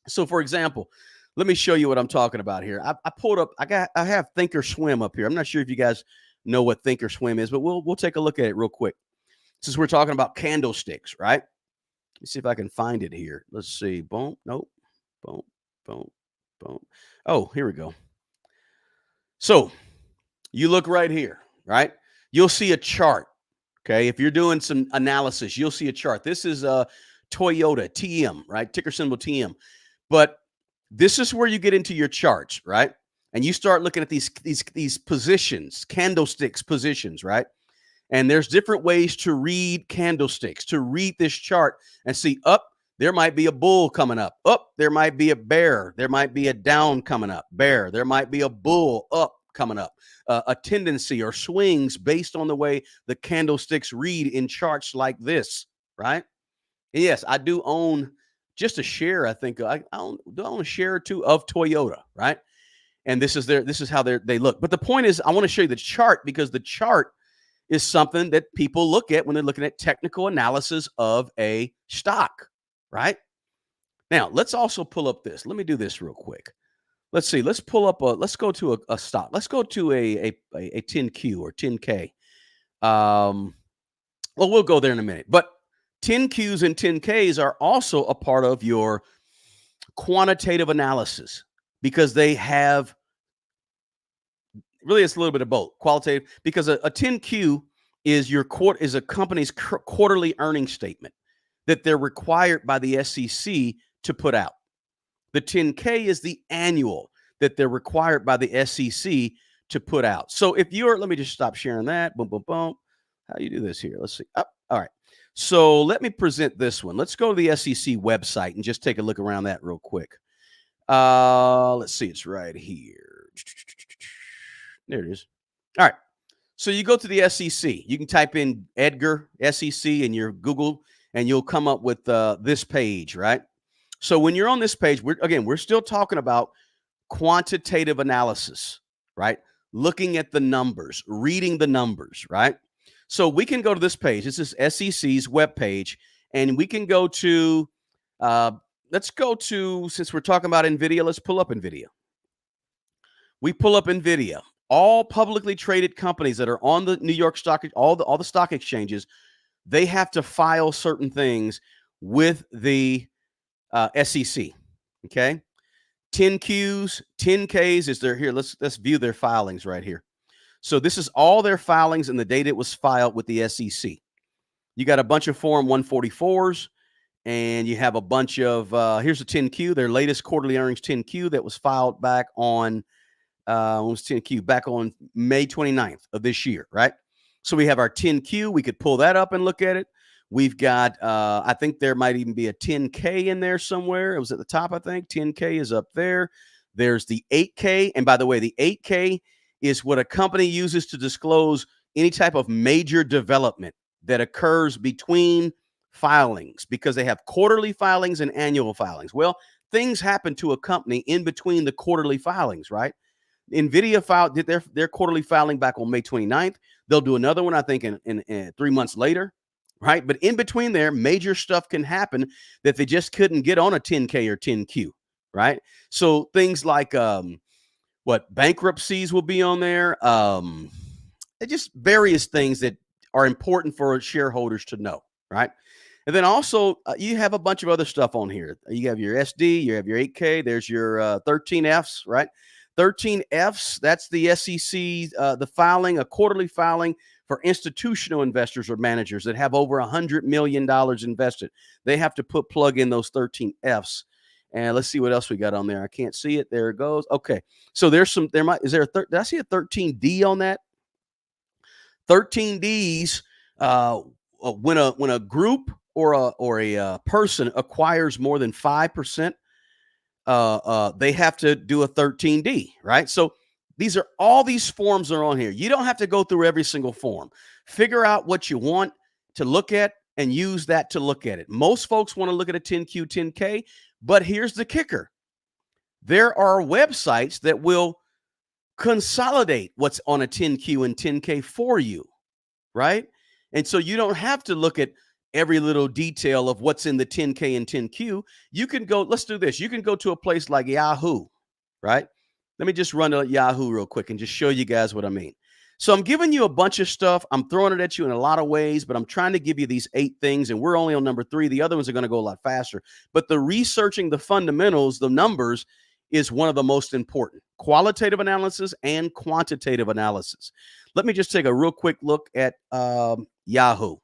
Speaker 1: So, for example, let me show you what I'm talking about here. I pulled up. I have Thinkorswim up here. I'm not sure if you guys know what Thinkorswim is, but we'll take a look at it real quick. Since we're talking about candlesticks, right? Let me see if I can find it here. Let's see. Boom. Nope. Boom. Boom. Boom. Oh, here we go. So you look right here, right? You'll see a chart. Okay. If you're doing some analysis, you'll see a chart. This is a Toyota TM, right? Ticker symbol TM. But this is where you get into your charts, right? And you start looking at these positions, candlesticks positions, right? And there's different ways to read candlesticks, to read this chart and see up, there might be a bull coming up. Up, there might be a bear. There might be a down coming up, bear. There might be a bull up coming up. A tendency or swings based on the way the candlesticks read in charts like this, right? And yes, I do own just a share. I think I own a share or two of Toyota, right? And this is how they look. But the point is, I want to show you the chart because the chart is something that people look at when they're looking at technical analysis of a stock, right? Now, let's also pull up this. Let me do this real quick. Let's see. Let's go to a stock. Let's go to a 10Q or 10K. Well, we'll go there in a minute. But 10Qs and 10Ks are also a part of your quantitative analysis because they have really it's a little bit of both qualitative because a 10Q is a company's quarterly earnings statement that they're required by the SEC to put out. The 10K is the annual that they're required by the SEC to put out. So let me just stop sharing that. Boom, boom, boom. How do you do this here? Let's see. Oh, all right. So let me present this one. Let's go to the SEC website and just take a look around that real quick. Let's see. It's right here. There it is. All right. So you go to the SEC. You can type in Edgar SEC in your Google, and you'll come up with this page, right? So when you're on this page, we're still talking about quantitative analysis, right? Looking at the numbers, reading the numbers, right? So we can go to this page. This is SEC's webpage, and we can go to, since we're talking about NVIDIA, let's pull up NVIDIA. We pull up NVIDIA. All publicly traded companies that are on the New York stock, all the stock exchanges, they have to file certain things with the SEC. Okay. 10Qs, 10Ks is their here. Let's view their filings right here. So this is all their filings and the date it was filed with the SEC. You got a bunch of Form 144s, and you have a bunch of here's a 10Q, their latest quarterly earnings 10Q that was filed back on was 10Q back on May 29th of this year, right? So we have our 10Q. We could pull that up and look at it. We've got, I think there might even be a 10K in there somewhere. It was at the top, I think. 10K is up there. There's the 8K. And by the way, the 8K is what a company uses to disclose any type of major development that occurs between filings, because they have quarterly filings and annual filings. Well, things happen to a company in between the quarterly filings, right? NVIDIA did their quarterly filing back on May 29th. They'll do another one, I think, in 3 months later, right? But in between there, major stuff can happen that they just couldn't get on a 10K or 10Q, right? So things like what bankruptcies will be on there, just various things that are important for shareholders to know, right? And then also, you have a bunch of other stuff on here. You have your SD, you have your 8K, there's your 13Fs, right? 13Fs, that's the SEC, the filing, a quarterly filing for institutional investors or managers that have over $100 million invested. They have to plug in those 13Fs. And let's see what else we got on there. I can't see it. There it goes. Okay. So there's some, did I see a 13D on that? 13Ds, when a group or a person acquires more than 5%, they have to do a 13D, right? So all these forms are on here. You don't have to go through every single form. Figure out what you want to look at and use that to look at it. Most folks want to look at a 10Q, 10K, but here's the kicker. There are websites that will consolidate what's on a 10Q and 10K for you, right? And so you don't have to look at every little detail of what's in the 10K and 10Q. You can go, let's do this. You can go to a place like Yahoo, right? Let me just run to Yahoo real quick and just show you guys what I mean. So I'm giving you a bunch of stuff. I'm throwing it at you in a lot of ways, but I'm trying to give you these 8 things, and we're only on number 3. The other ones are going to go a lot faster. But the researching the fundamentals, the numbers, is one of the most important. Qualitative analysis and quantitative analysis. Let me just take a real quick look at Yahoo.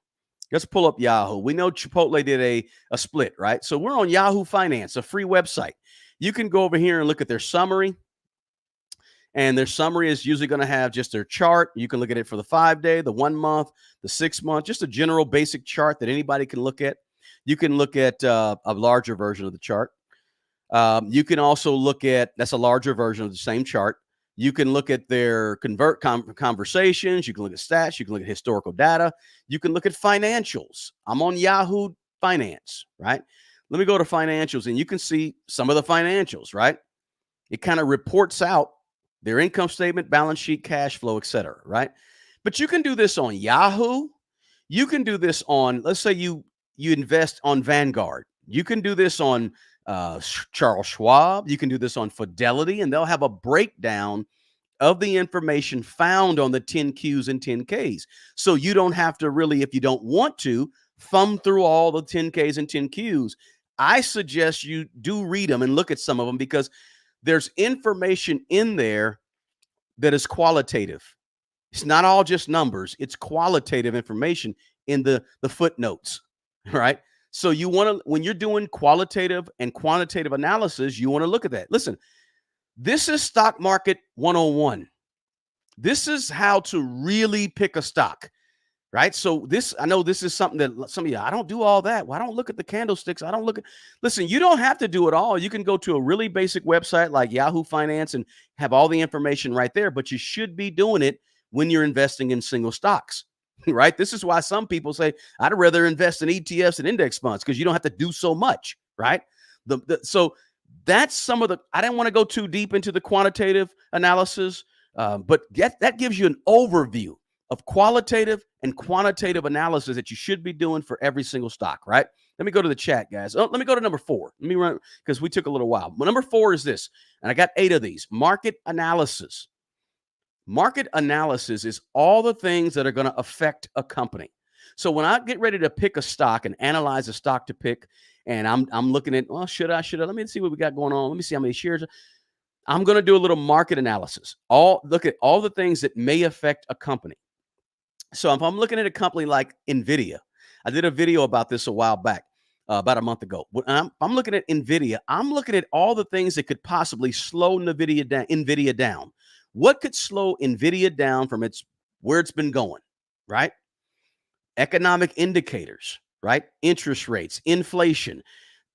Speaker 1: Let's pull up Yahoo. We know Chipotle did a split, right? So we're on Yahoo Finance, a free website. You can go over here and look at their summary. And their summary is usually going to have just their chart. You can look at it for the 5-day, the 1 month, the 6 month, just a general basic chart that anybody can look at. You can look at a larger version of the chart. You can also look at, that's a larger version of the same chart. You can look at their conversations. You can look at stats. You can look at historical data. You can look at financials. I'm on Yahoo Finance, right? Let me go to financials, and you can see some of the financials, right? It kind of reports out their income statement, balance sheet, cash flow, et cetera, right? But you can do this on Yahoo. You can do this on, let's say you invest on Vanguard. You can do this on Charles Schwab. You can do this on Fidelity, and they'll have a breakdown of the information found on the 10Qs and 10Ks. So you don't have to really, if you don't want to, thumb through all the 10Ks and 10Qs. I suggest you do read them and look at some of them, because there's information in there that is qualitative. It's not all just numbers. It's qualitative information in the footnotes, right? So you want to, when you're doing qualitative and quantitative analysis, you want to look at that. Listen, this is stock market 101. This is how to really pick a stock, right? So I know this is something that some of you, I don't do all that. Well, I don't look at the candlesticks. I don't look at, listen, you don't have to do it all. You can go to a really basic website like Yahoo Finance and have all the information right there, but you should be doing it when you're investing in single stocks, right? This is why some people say, I'd rather invest in ETFs and index funds, because you don't have to do so much, right? So that's some of the, I didn't want to go too deep into the quantitative analysis, but that gives you an overview of qualitative and quantitative analysis that you should be doing for every single stock, right? Let me go to the chat, guys. Let me go to number 4. Let me run, because we took a little while. But number 4 is this, and I got 8 of these. Market analysis. Market analysis is all the things that are going to affect a company. So when I get ready to pick a stock and analyze a stock to pick, and I'm looking at, well, should I? Let me see what we got going on. Let me see how many shares. I'm going to do a little market analysis. Look at all the things that may affect a company. So if I'm looking at a company like Nvidia, I did a video about this a while back, about a month ago. When I'm looking at Nvidia, I'm looking at all the things that could possibly slow Nvidia down. What could slow Nvidia down from where it's been going, right? Economic indicators, right? Interest rates, inflation,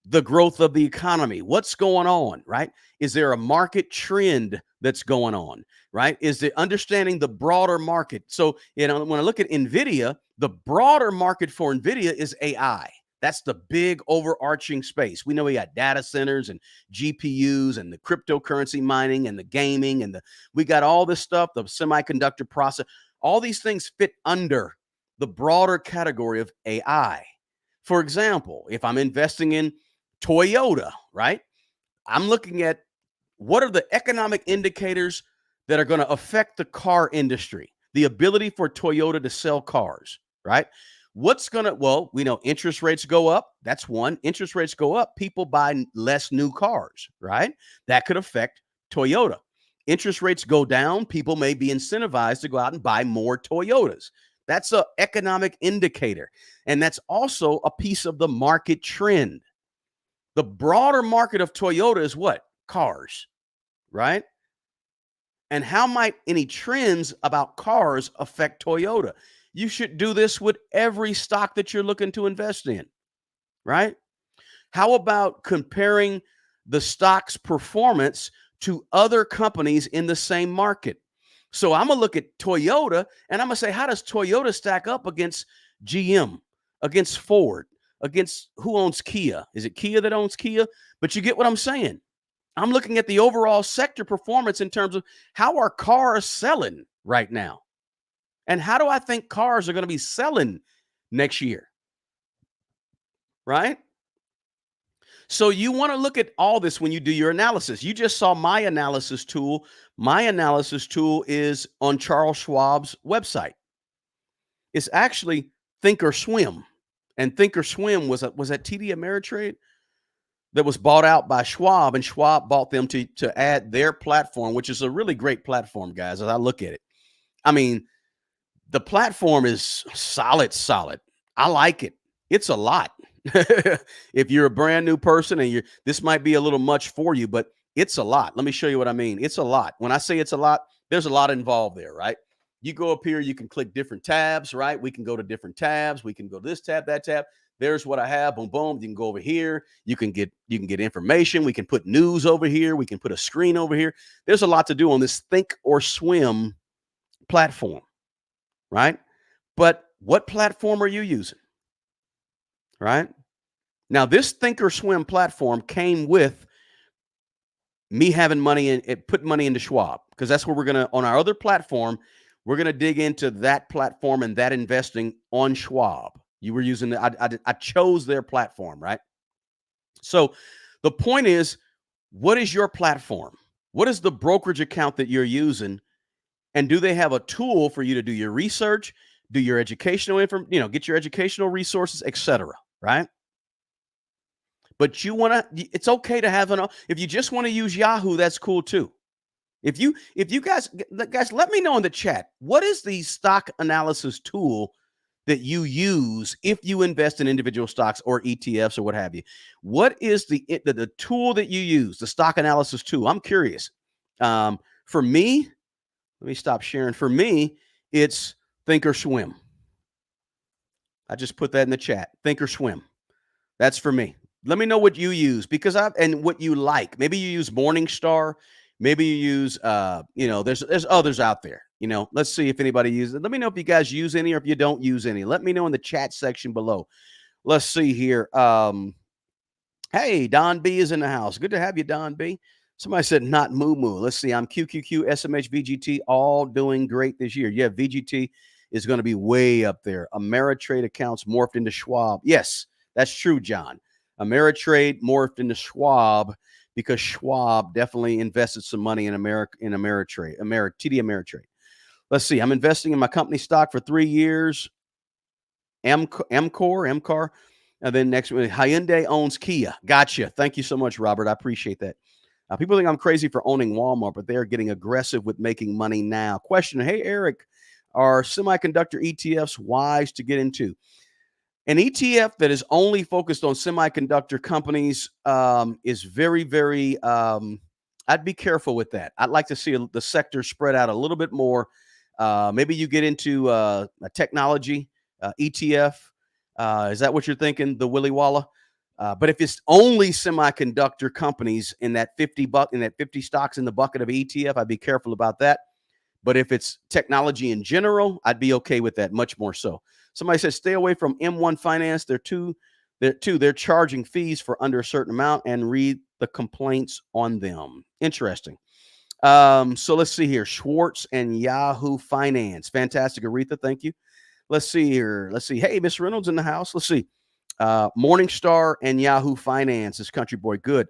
Speaker 1: the growth of the economy. What's going on, right? Is there a market trend that's going on, right? Is it understanding the broader market? So, when I look at Nvidia, the broader market for Nvidia is AI. That's the big overarching space. We know we got data centers and GPUs and the cryptocurrency mining and the gaming and we got all this stuff, the semiconductor process. All these things fit under the broader category of AI. For example, if I'm investing in Toyota, right? I'm looking at what are the economic indicators that are going to affect the car industry, the ability for Toyota to sell cars, right? Well, we know interest rates go up. That's one. Interest rates go up. People buy less new cars, right? That could affect Toyota. Interest rates go down. People may be incentivized to go out and buy more Toyotas. That's an economic indicator. And that's also a piece of the market trend. The broader market of Toyota is what? Cars, right? And how might any trends about cars affect Toyota? You should do this with every stock that you're looking to invest in, right? How about comparing the stock's performance to other companies in the same market? So I'm going to look at Toyota and I'm going to say, how does Toyota stack up against GM, against Ford, against who owns Kia? Is it Kia that owns Kia? But you get what I'm saying. I'm looking at the overall sector performance in terms of how are cars selling right now? And how do I think cars are going to be selling next year? Right? So you want to look at all this when you do your analysis. You just saw my analysis tool. My analysis tool is on Charles Schwab's website. It's actually Thinkorswim. And Thinkorswim was that TD Ameritrade that was bought out by Schwab, and Schwab bought them to add their platform, which is a really great platform, guys, as I look at it. I mean, the platform is solid. I like it. It's a lot. If you're a brand new person and this might be a little much for you, but it's a lot. Let me show you what I mean. It's a lot. When I say it's a lot, there's a lot involved there, right? You go up here, you can click different tabs, right? We can go to different tabs. We can go this tab, that tab. There's what I have. Boom, boom. You can go over here. You can get information. We can put news over here. We can put a screen over here. There's a lot to do on this Thinkorswim platform, right? But what platform are you using? Right? Now, this Thinkorswim platform came with me having money and put money into Schwab, because that's where we're going to, on our other platform, we're going to dig into that platform and that investing on Schwab. You were using, I chose their platform, right? So the point is, what is your platform? What is the brokerage account that you're using? And do they have a tool for you to do your research, do your educational information, get your educational resources, etc. Right? But it's okay to have if you just want to use Yahoo, that's cool too. If you guys, let me know in the chat, what is the stock analysis tool that you use if you invest in individual stocks or ETFs or what have you? What is the tool that you use, the stock analysis tool? I'm curious. For me, let me stop sharing. For me, it's Thinkorswim. I just put that in the chat. Thinkorswim. That's for me. Let me know what you use, and what you like. Maybe you use Morningstar. Maybe you use, there's others out there. Let's see if anybody uses it. Let me know if you guys use any or if you don't use any. Let me know in the chat section below. Let's see here. Hey, Don B is in the house. Good to have you, Don B. Somebody said not moo moo. Let's see. I'm QQQ, SMH, VGT, all doing great this year. Yeah, VGT is going to be way up there. Ameritrade accounts morphed into Schwab. Yes, that's true, John. Ameritrade morphed into Schwab because Schwab definitely invested some money in Ameritrade, TD Ameritrade. Let's see. I'm investing in my company stock for 3 years, MCOR. And then next one, Hyundai owns Kia. Gotcha. Thank you so much, Robert. I appreciate that. People think I'm crazy for owning Walmart, but they are getting aggressive with making money now. Question: Hey, Eric, are semiconductor ETFs wise to get into? An ETF that is only focused on semiconductor companies is very, very. I'd be careful with that. I'd like to see the sector spread out a little bit more. Maybe you get into a technology ETF. Is that what you're thinking, the Willy Walla? But if it's only semiconductor companies in that 50 stocks in the bucket of ETF, I'd be careful about that. But if it's technology in general, I'd be okay with that much more so. Somebody says stay away from M1 Finance. They're charging fees for under a certain amount, and read the complaints on them. Interesting. So let's see here. Schwartz and Yahoo Finance. Fantastic, Aretha. Thank you. Let's see here. Let's see. Hey, Miss Reynolds in the house. Let's see. Morningstar and Yahoo Finance. This country boy. Good.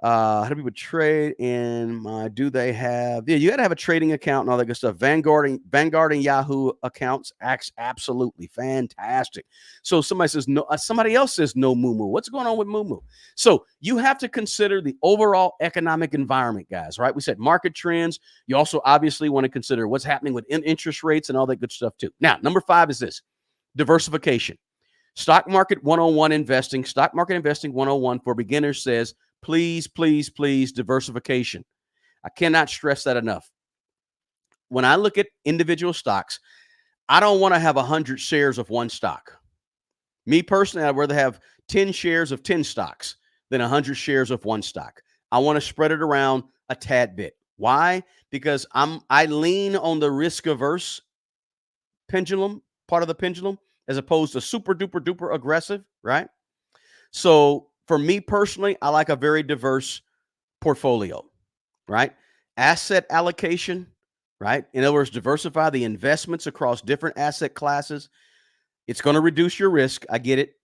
Speaker 1: How do people trade in do they have, you got to have a trading account and all that good stuff. Vanguard and Yahoo accounts acts absolutely fantastic. So somebody says no, somebody else says no Moo. What's going on with Moo? So you have to consider the overall economic environment, guys, right? We said market trends. You also obviously want to consider what's happening with interest rates and all that good stuff too. Now, number 5 is this: diversification. Stock Market 101 investing, Stock Market Investing 101 for beginners says, please, please, please, diversification. I cannot stress that enough. When I look at individual stocks, I don't want to have 100 shares of one stock. Me personally, I'd rather have 10 shares of 10 stocks than 100 shares of one stock. I want to spread it around a tad bit. Why? Because I lean on the risk averse pendulum, part of the pendulum, as opposed to super duper duper aggressive, right? So for me personally, I like a very diverse portfolio, right? Asset allocation, right? In other words, diversify the investments across different asset classes. It's going to reduce your risk. I get it.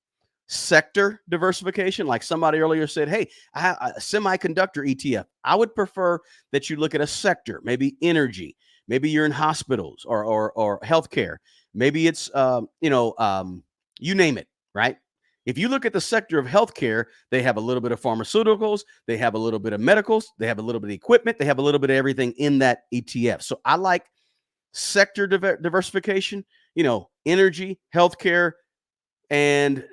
Speaker 1: Sector diversification, like somebody earlier said, hey, I have a semiconductor ETF. I would prefer that you look at a sector, maybe energy, maybe you're in hospitals or healthcare. Maybe it's, you name it, right? If you look at the sector of healthcare, they have a little bit of pharmaceuticals, they have a little bit of medicals, they have a little bit of equipment, they have a little bit of everything in that ETF. So I like sector diversification, energy, healthcare, and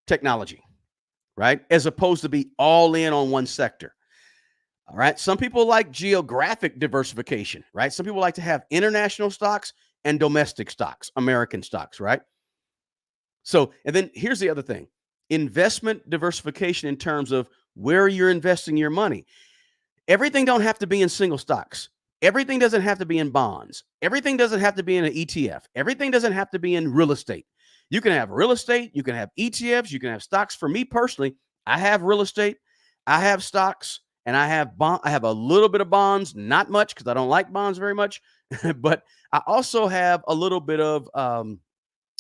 Speaker 1: technology, right? As opposed to be all in on one sector. All right. Some people like geographic diversification, right? Some people like to have international stocks and domestic stocks, American stocks, right? So, and then here's the other thing: investment diversification in terms of where you're investing your money. Everything don't have to be in single stocks. Everything doesn't have to be in bonds. Everything doesn't have to be in an ETF. Everything doesn't have to be in real estate. You can have real estate, you can have ETFs, you can have stocks. For me personally, I have real estate, I have stocks, and I have I have a little bit of bonds, not much because I don't like bonds very much, but I also have a little bit of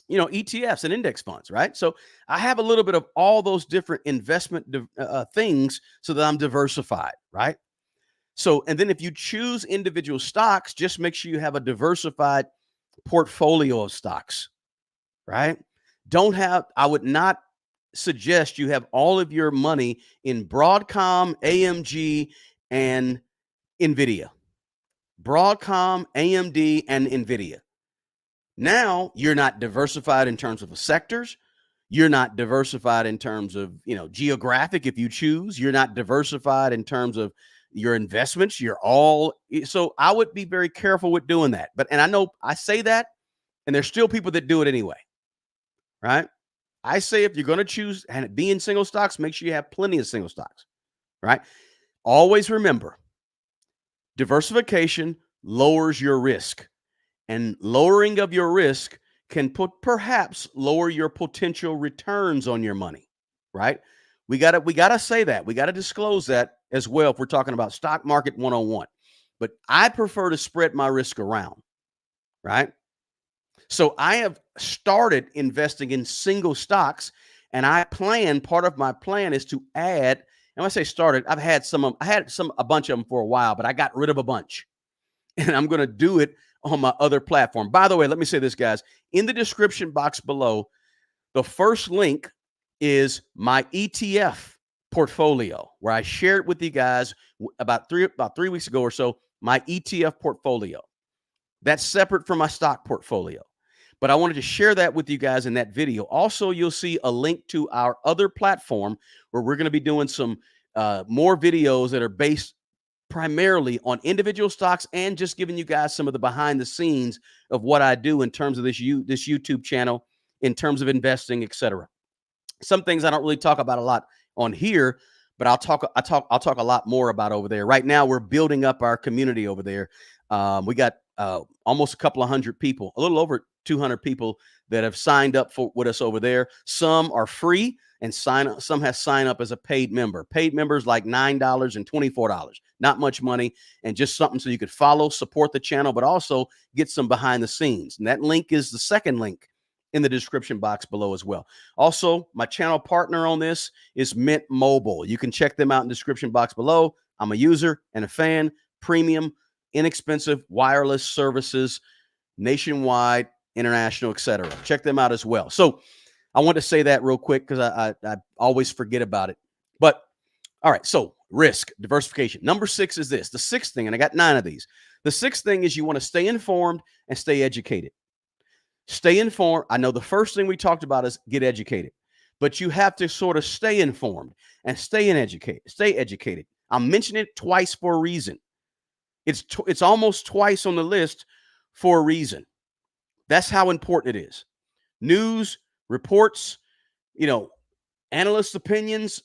Speaker 1: ETFs and index funds, right? So I have a little bit of all those different investment things so that I'm diversified, right? So, and then if you choose individual stocks, just make sure you have a diversified portfolio of stocks, right? I would not suggest you have all of your money in Broadcom, AMG, and NVIDIA. Broadcom, AMD, and NVIDIA. Now you're not diversified in terms of sectors. You're not diversified in terms of, geographic. If you choose, you're not diversified in terms of your investments. So I would be very careful with doing that. And I know I say that, and there's still people that do it anyway, right? I say if you're going to choose and be in single stocks, make sure you have plenty of single stocks, right? Always remember, diversification lowers your risk, and lowering of your risk can perhaps lower your potential returns on your money, right? We got to say that. We got to disclose that as well if we're talking about stock market 101. But I prefer to spread my risk around, right? So I have started investing in single stocks, and part of my plan is to add, and when I say started, I had a bunch of them for a while, but I got rid of a bunch, and I'm going to do it on my other platform. By the way, let me say this, guys. In the description box below, The first link is my ETF portfolio, where I shared with you guys about 3 weeks ago or so, my ETF portfolio. That's separate from my stock portfolio. But I wanted to share that with you guys in that video. Also, you'll see a link to our other platform where we're going to be doing some more videos that are based primarily on individual stocks and just giving you guys some of the behind the scenes of what I do in terms of this YouTube channel, in terms of investing, etc. Some things I don't really talk about a lot on here, but I'll talk a lot more about over there. Right now, we're building up our community over there. We got almost a couple of hundred people, a little over 200 people that have signed up with us over there. Some are free, and some have signed up as a paid member. Paid members like $9 and $24, not much money, and just something so you could follow, support the channel, but also get some behind the scenes. And that link is the second link in the description box below as well. Also, my channel partner on this is Mint Mobile. You can check them out in the description box below. I'm a user and a fan. Premium, inexpensive wireless services, nationwide, international, etc. Check them out as well. So I want to say that real quick because I always forget about it. But all right, so risk, diversification. Number 6 is this. The sixth thing, and I got 9 of these. The sixth thing is you want to stay informed and stay educated. Stay informed. I know the first thing we talked about is get educated, but you have to sort of stay informed and stay educated. I'm mentioning it twice for a reason. It's almost twice on the list for a reason. That's how important it is. News, reports, analysts' opinions,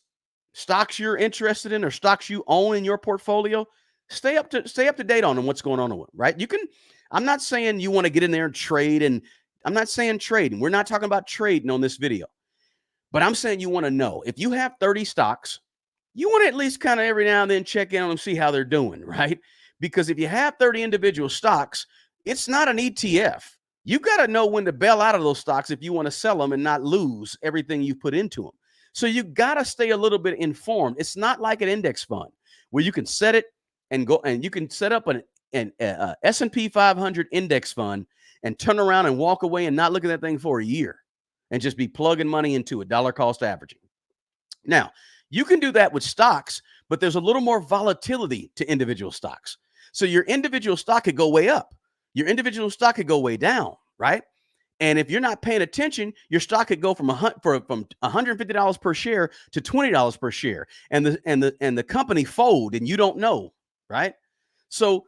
Speaker 1: stocks you're interested in or stocks you own in your portfolio. Stay up to date on them, what's going on, right? I'm not saying you want to get in there and trade, and I'm not saying trading. We're not talking about trading on this video. But I'm saying you want to know. If you have 30 stocks, you want to at least kind of every now and then check in on them, see how they're doing, right? Because if you have 30 individual stocks, it's not an ETF. You got to know when to bail out of those stocks if you want to sell them and not lose everything you put into them. So you got to stay a little bit informed. It's not like an index fund where you can set it and go, and you can set up an S&P 500 index fund and turn around and walk away and not look at that thing for a year and just be plugging money into it, dollar cost averaging. Now, you can do that with stocks, but there's a little more volatility to individual stocks. So your individual stock could go way up. Your individual stock could go way down, right? And if you're not paying attention, your stock could go from $150 per share to $20 per share, and the company fold, and you don't know, right? So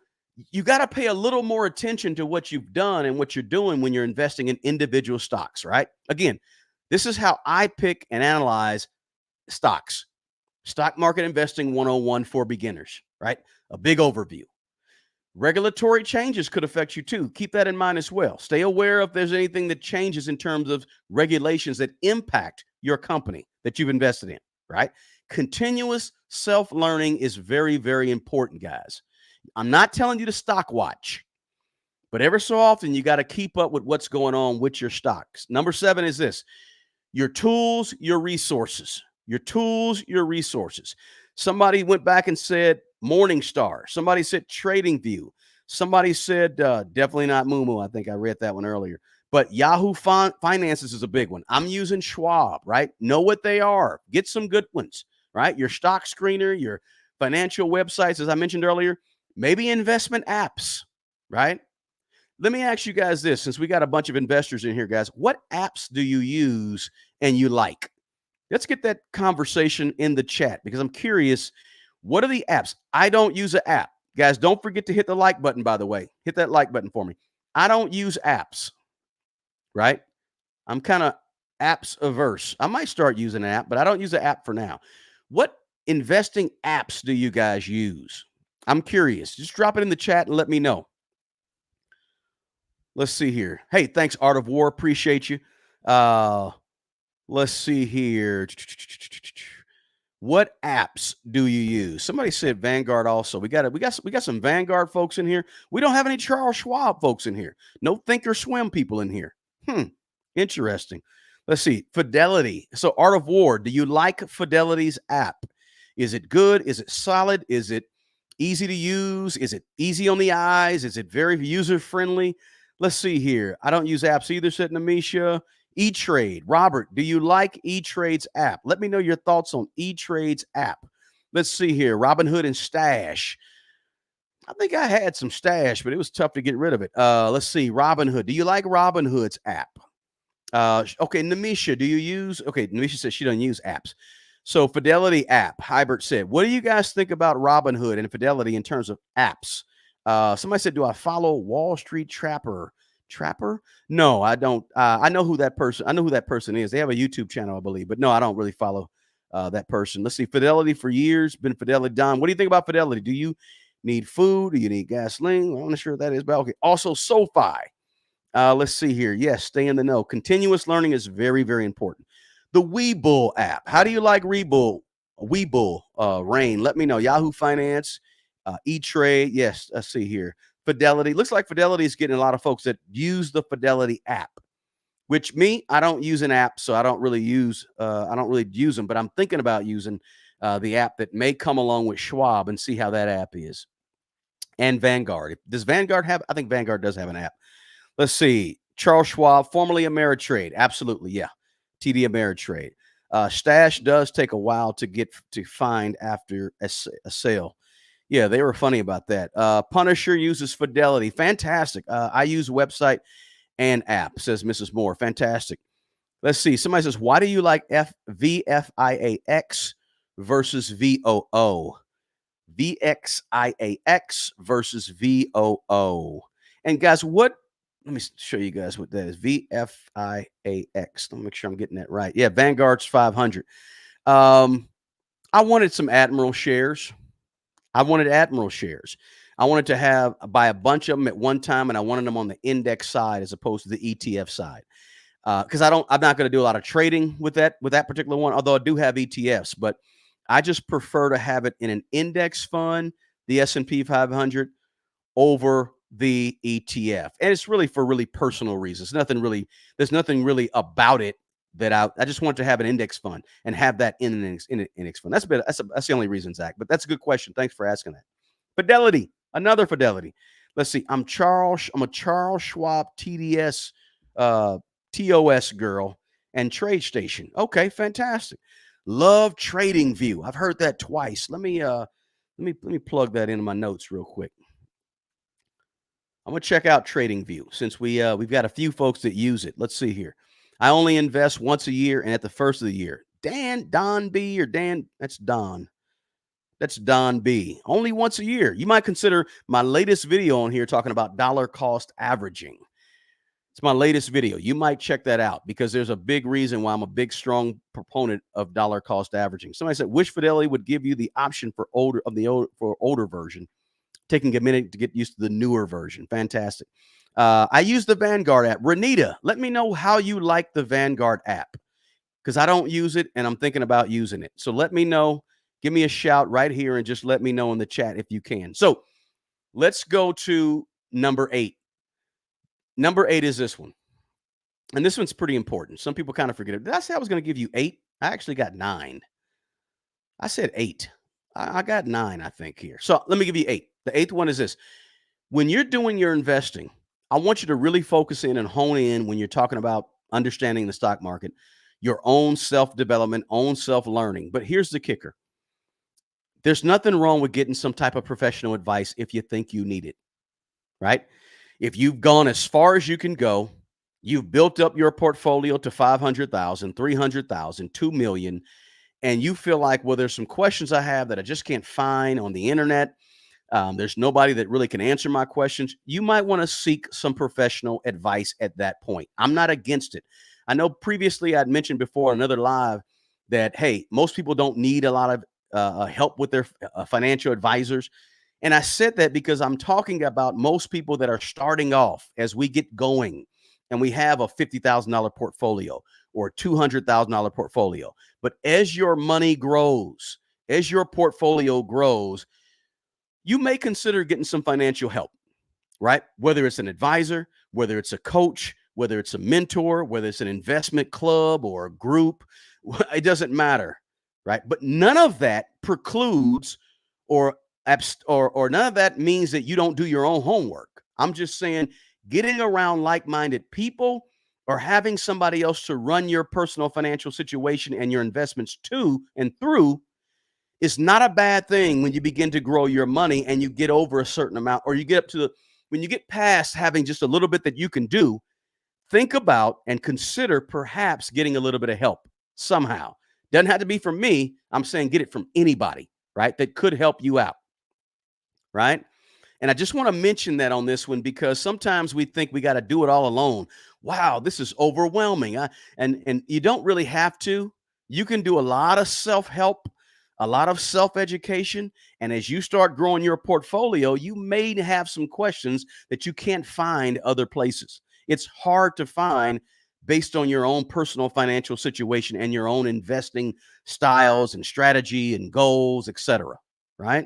Speaker 1: you got to pay a little more attention to what you've done and what you're doing when you're investing in individual stocks, right? Again, this is how I pick and analyze stocks. Stock market investing 101 for beginners, right? A big overview. Regulatory changes could affect you too. Keep that in mind as well. Stay aware if there's anything that changes in terms of regulations that impact your company that you've invested in, right? Continuous self-learning is very, very important, guys. I'm not telling you to stock watch, but ever so often you got to keep up with what's going on with your stocks. Number 7 is this: your tools, your resources. Your tools, your resources. Somebody went back and said Morningstar. Somebody said TradingView. Somebody said definitely not Moomoo. I think I read that one earlier. But Yahoo Finances is a big one. I'm using Schwab, right? Know what they are. Get some good ones, right? Your stock screener, your financial websites, as I mentioned earlier, maybe investment apps, right? Let me ask you guys this, since we got a bunch of investors in here, guys. What apps do you use and you like? Let's get that conversation in the chat because I'm curious. What are the apps? I don't use an app. Guys, don't forget to hit the like button, by the way. Hit that like button for me. I don't use apps, right? I'm kind of apps averse. I might start using an app, but I don't use an app for now. What investing apps do you guys use? I'm curious. Just drop it in the chat and let me know. Let's see here. Hey, thanks, Art of War. Appreciate you. Let's see here. What apps do you use? Somebody said Vanguard also. We got some Vanguard folks in here. We don't have any Charles Schwab folks in here. No Thinkorswim people in here. Interesting. Let's see. Fidelity. So Art of War, do you like Fidelity's app? Is it good? Is it solid? Is it easy to use? Is it easy on the eyes? Is it very user-friendly? Let's see here. I don't use apps either, said Namisha. E-Trade. Robert, do you like E-Trade's app? Let me know your thoughts on E-Trade's app. Let's see here. Robinhood and Stash. I think I had some Stash, but it was tough to get rid of it. Let's see. Robinhood. Do you like Robinhood's app? Okay, Namisha, do you use? Okay, Namisha says she doesn't use apps. So Fidelity app, Hybert said, what do you guys think about Robinhood and Fidelity in terms of apps? Somebody said, do I follow Wall Street Trapper? Trapper? No, I don't. I know who that person. I know who that person is. They have a YouTube channel, I believe, but no, I don't really follow that person. Let's see. Fidelity for years, been Fidelity. Don, what do you think about Fidelity? Do you need food? Do you need gasoline? I'm not sure what that is, but okay. Also, SoFi. Let's see here. Yes, stay in the know. Continuous learning is very, very important. The Webull app. How do you like Webull, Rain. Let me know. Yahoo Finance, E-Trade. Yes, let's see here. Fidelity. Looks like Fidelity is getting a lot of folks that use the Fidelity app. Which me, I don't use an app, so I don't really use them. But I'm thinking about using the app that may come along with Schwab and see how that app is. And Vanguard. Does Vanguard have? I think Vanguard does have an app. Let's see. Charles Schwab, formerly Ameritrade. Absolutely, yeah. TD Ameritrade. Stash does take a while to get to find after a sale. Yeah, they were funny about that. Punisher uses Fidelity. Fantastic. I use website and app, says Mrs. Moore. Fantastic. Let's see. Somebody says, why do you like VFIAX versus VOO? VXIAX versus VOO. And guys, let me show you guys what that is. VFIAX. Let me make sure I'm getting that right. Yeah, Vanguard's 500. I wanted some Admiral shares. I wanted to buy a bunch of them at one time, and I wanted them on the index side as opposed to the ETF side. Because I'm not going to do a lot of trading with that particular one, although I do have ETFs, but I just prefer to have it in an index fund, the S&P 500, over the ETF. And it's really for really personal reasons. There's nothing really about it that I just want to have an index fund and have that in an index fund. That's the only reason, Zach. But that's a good question. Thanks for asking that. Fidelity, another Fidelity. Let's see. I'm a Charles Schwab TDS TOS girl and Trade Station. Okay, fantastic. Love Trading View. I've heard that twice. Let me plug that into my notes real quick. I'm gonna check out Trading View since we've got a few folks that use it. Let's see here. I only invest once a year and at the first of the year. Don B or Dan, that's Don. That's Don B. Only once a year. You might consider my latest video on here talking about dollar cost averaging. It's my latest video. You might check that out because there's a big reason why I'm a big, strong proponent of dollar cost averaging. Somebody said, wish Fidelity would give you the option for older version, taking a minute to get used to the newer version. Fantastic. I use the Vanguard app. Renita, let me know how you like the Vanguard app because I don't use it and I'm thinking about using it. So let me know. Give me a shout right here and just let me know in the chat if you can. So let's go to number 8. Number 8 is this one. And this one's pretty important. Some people kind of forget it. Did I say I was going to give you 8? I actually got 9. I said 8. I got 9, I think, here. So let me give you 8. The 8th one is this. When you're doing your investing, I want you to really focus in and hone in when you're talking about understanding the stock market, your own self-development, own self-learning. But here's the kicker. There's nothing wrong with getting some type of professional advice if you think you need it, right? If you've gone as far as you can go, you've built up your portfolio to 500,000, 300,000, 2 million, and you feel like, well, there's some questions I have that I just can't find on the internet. There's nobody that really can answer my questions. You might want to seek some professional advice at that point. I'm not against it. I know previously I'd mentioned before another live that, hey, most people don't need a lot of help with their financial advisors. And I said that because I'm talking about most people that are starting off as we get going and we have a $50,000 portfolio or $200,000 portfolio. But as your money grows, as your portfolio grows, you may consider getting some financial help, right? Whether it's an advisor, whether it's a coach, whether it's a mentor, whether it's an investment club or a group, it doesn't matter, right? But none of that precludes or none of that means that you don't do your own homework. I'm just saying getting around like-minded people or having somebody else to run your personal financial situation and your investments to and through is not a bad thing when you begin to grow your money and you get over a certain amount, or you get up to when you get past having just a little bit that you can do. Think about and consider perhaps getting a little bit of help somehow. Doesn't have to be from me. I'm saying get it from anybody, right? That could help you out, right? And I just want to mention that on this one because sometimes we think we got to do it all alone. Wow, this is overwhelming. And you don't really have to. You can do a lot of self-help, a lot of self-education, and as you start growing your portfolio, you may have some questions that you can't find other places. It's hard to find based on your own personal financial situation and your own investing styles and strategy and goals, etc. Right?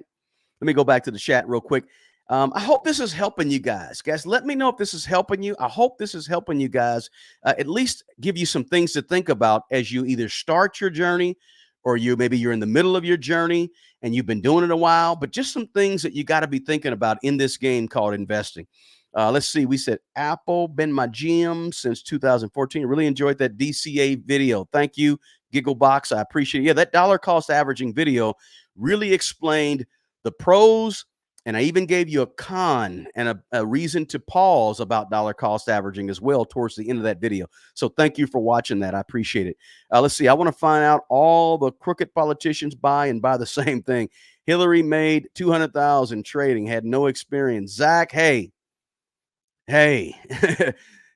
Speaker 1: Let me go back to the chat real quick. I hope this is helping you guys. Guys, let me know if this is helping you. I hope this is helping you guys, at least give you some things to think about as you either start your journey or maybe you're in the middle of your journey and you've been doing it a while, but just some things that you got to be thinking about in this game called investing. Let's see. We said Apple been my GM since 2014. Really enjoyed that DCA video. Thank you, Gigglebox. I appreciate it. Yeah, that dollar cost averaging video really explained the pros, and I even gave you a con and a reason to pause about dollar cost averaging as well towards the end of that video. So thank you for watching that. I appreciate it. Let's see. I want to find out all the crooked politicians buy the same thing. Hillary made 200,000 trading, had no experience. Zach, hey.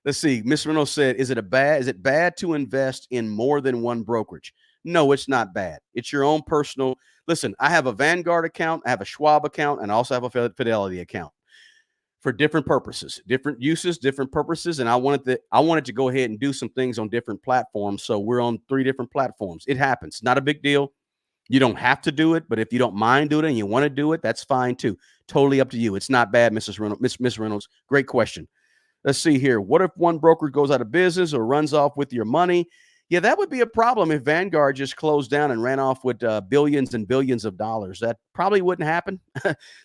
Speaker 1: Let's see. Miss Reynolds said, is it bad to invest in more than one brokerage? No, it's not bad. It's your own personal. Listen, I have a Vanguard account, I have a Schwab account, and I also have a Fidelity account for different purposes, different uses, different purposes. And I wanted to go ahead and do some things on different platforms. So we're on 3 different platforms. It happens. Not a big deal. You don't have to do it, but if you don't mind doing it and you want to do it, that's fine too. Totally up to you. It's not bad, Mrs. Reynolds. Miss Reynolds. Great question. Let's see here. What if one broker goes out of business or runs off with your money? Yeah, that would be a problem if Vanguard just closed down and ran off with billions and billions of dollars. That probably wouldn't happen.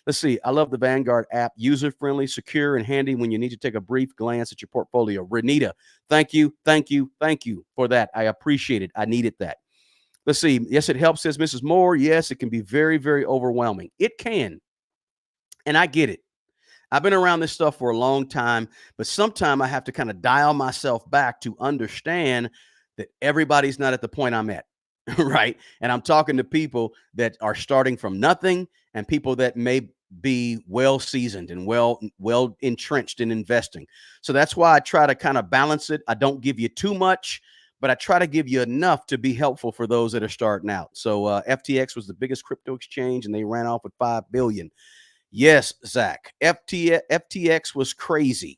Speaker 1: Let's see. I love the Vanguard app. User-friendly, secure, and handy when you need to take a brief glance at your portfolio. Renita, thank you for that. I appreciate it. I needed that. Let's see. Yes, it helps, says Mrs. Moore. Yes, it can be very, very overwhelming. It can. And I get it. I've been around this stuff for a long time, but sometimes I have to kind of dial myself back to understand that everybody's not at the point I'm at, right? And I'm talking to people that are starting from nothing and people that may be well seasoned and well entrenched in investing. So that's why I try to kind of balance it. I don't give you too much, but I try to give you enough to be helpful for those that are starting out. So FTX was the biggest crypto exchange and they ran off with 5 billion. Yes, Zach. FTX was crazy.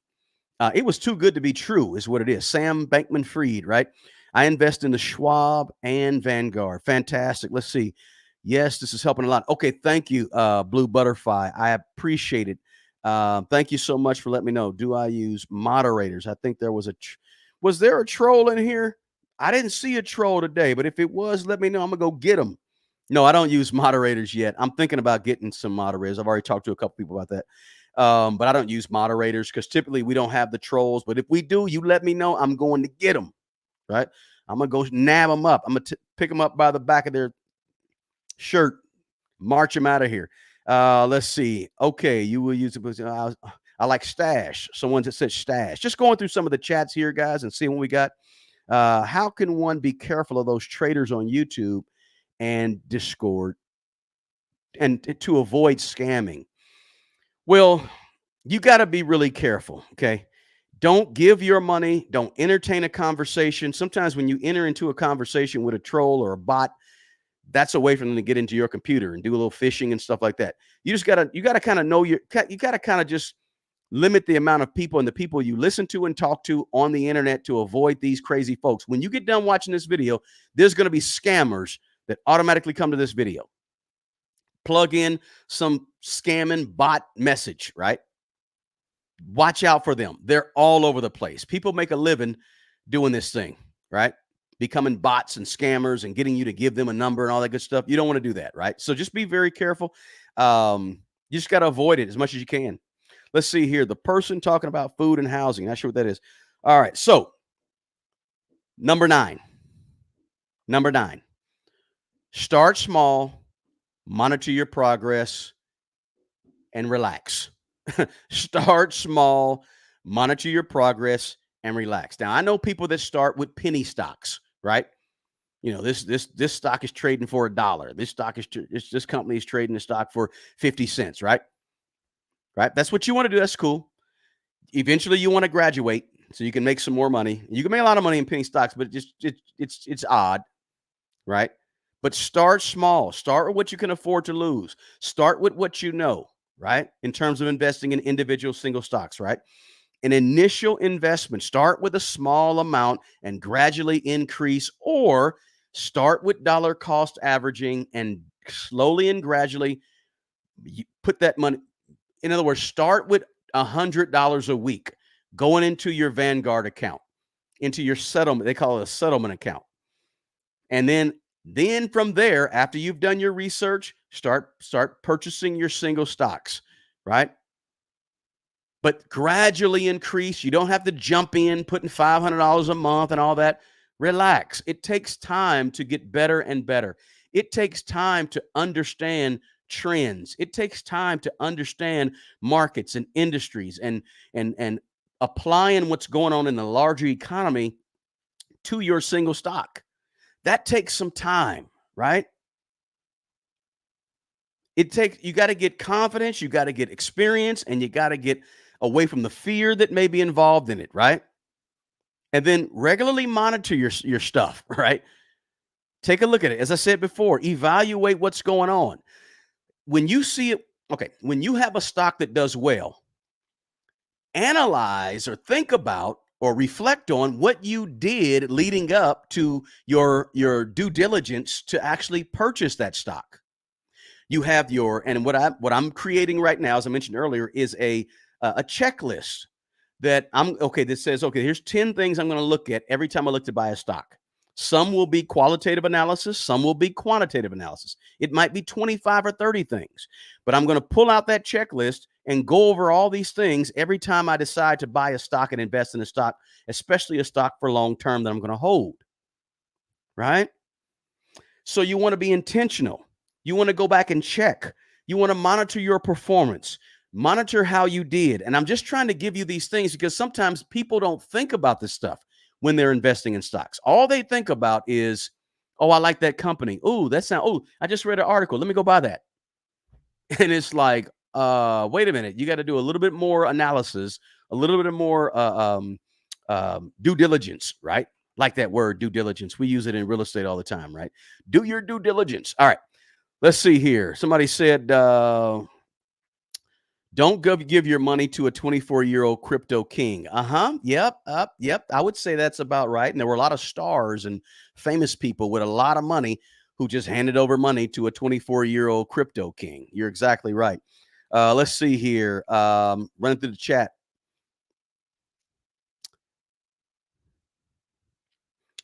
Speaker 1: It was too good to be true, is what it is. Sam Bankman Fried, right? I invest in the Schwab and Vanguard. Fantastic. Let's see. Yes, this is helping a lot. Okay, thank you, Blue Butterfly. I appreciate it. Thank you so much for letting me know. Do I use moderators? I think there was was there a troll in here? I didn't see a troll today, but if it was, let me know. I'm gonna go get them. No, I don't use moderators yet. I'm thinking about getting some moderators. I've already talked to a couple people about that. But I don't use moderators because typically we don't have the trolls. But if we do, you let me know. I'm going to get them, right? I'm going to go nab them up. I'm going to pick them up by the back of their shirt, march them out of here. Let's see. Okay, you will use it. I like stash. Someone that said stash. Just going through some of the chats here, guys, and seeing what we got. How can one be careful of those traders on YouTube and Discord and to avoid scamming? Well, you got to be really careful. Okay. Don't give your money. Don't entertain a conversation. Sometimes when you enter into a conversation with a troll or a bot, that's a way for them to get into your computer and do a little phishing and stuff like that. You got to kind of know you got to kind of just limit the amount of people and the people you listen to and talk to on the internet to avoid these crazy folks. When you get done watching this video, there's going to be scammers that automatically come to this video. Plug in some scamming bot message, right? Watch out for them. They're all over the place. People make a living doing this thing, right? Becoming bots and scammers and getting you to give them a number and all that good stuff. You don't want to do that, right? So just be very careful. You just got to avoid it as much as you can. Let's see here. The person talking about food and housing. Not sure what that is. All right. So Number nine. Number nine. Start small, monitor your progress, and relax. Start small, monitor your progress, and relax. Now, I know people that start with penny stocks, right? You know, this stock is trading for $1. This stock is this company is trading the stock for 50 cents, right? Right? That's what you want to do. That's cool. Eventually you want to graduate so you can make some more money. You can make a lot of money in penny stocks, but it's odd, right? But start small. Start with what you can afford to lose. Start with what you know, right? In terms of investing in individual single stocks, right? An initial investment, start with a small amount and gradually increase, or start with dollar cost averaging and slowly and gradually put that money. In other words, start with $100 a week going into your Vanguard account, into your settlement. They call it a settlement account. And then from there, after you've done your research, start purchasing your single stocks, right? But gradually increase. You don't have to jump in putting $500 a month and all that. Relax. It takes time to get better and better. It takes time to understand trends. It takes time to understand markets and industries and applying what's going on in the larger economy to your single stock. That takes some time, right? You got to get confidence, you got to get experience, and you got to get away from the fear that may be involved in it, right? And then regularly monitor your stuff, right? Take a look at it. As I said before, evaluate what's going on. When you see it, okay, when you have a stock that does well, analyze or think about or reflect on what you did leading up to your due diligence to actually purchase that stock. You have your, and what I'm creating right now, as I mentioned earlier, is a checklist that I'm okay. That says, okay, here's 10 things I'm going to look at every time I look to buy a stock. Some will be qualitative analysis, some will be quantitative analysis. It might be 25 or 30 things, but I'm going to pull out that checklist and go over all these things every time I decide to buy a stock and invest in a stock, especially a stock for long term that I'm going to hold, right? So you want to be intentional. You want to go back and check. You want to monitor your performance, monitor how you did. And I'm just trying to give you these things because sometimes people don't think about this stuff when they're investing in stocks. All they think about is, oh, I like that company. Oh, I just read an article. Let me go buy that. And it's like, wait a minute. You got to do a little bit more analysis, a little bit more due diligence, right? Like that word, due diligence. We use it in real estate all the time, right? Do your due diligence. All right. Let's see here. Somebody said, don't give your money to a 24-year-old crypto king. Yep. I would say that's about right. And there were a lot of stars and famous people with a lot of money who just handed over money to a 24-year-old crypto king. You're exactly right. Let's see here. Running through the chat.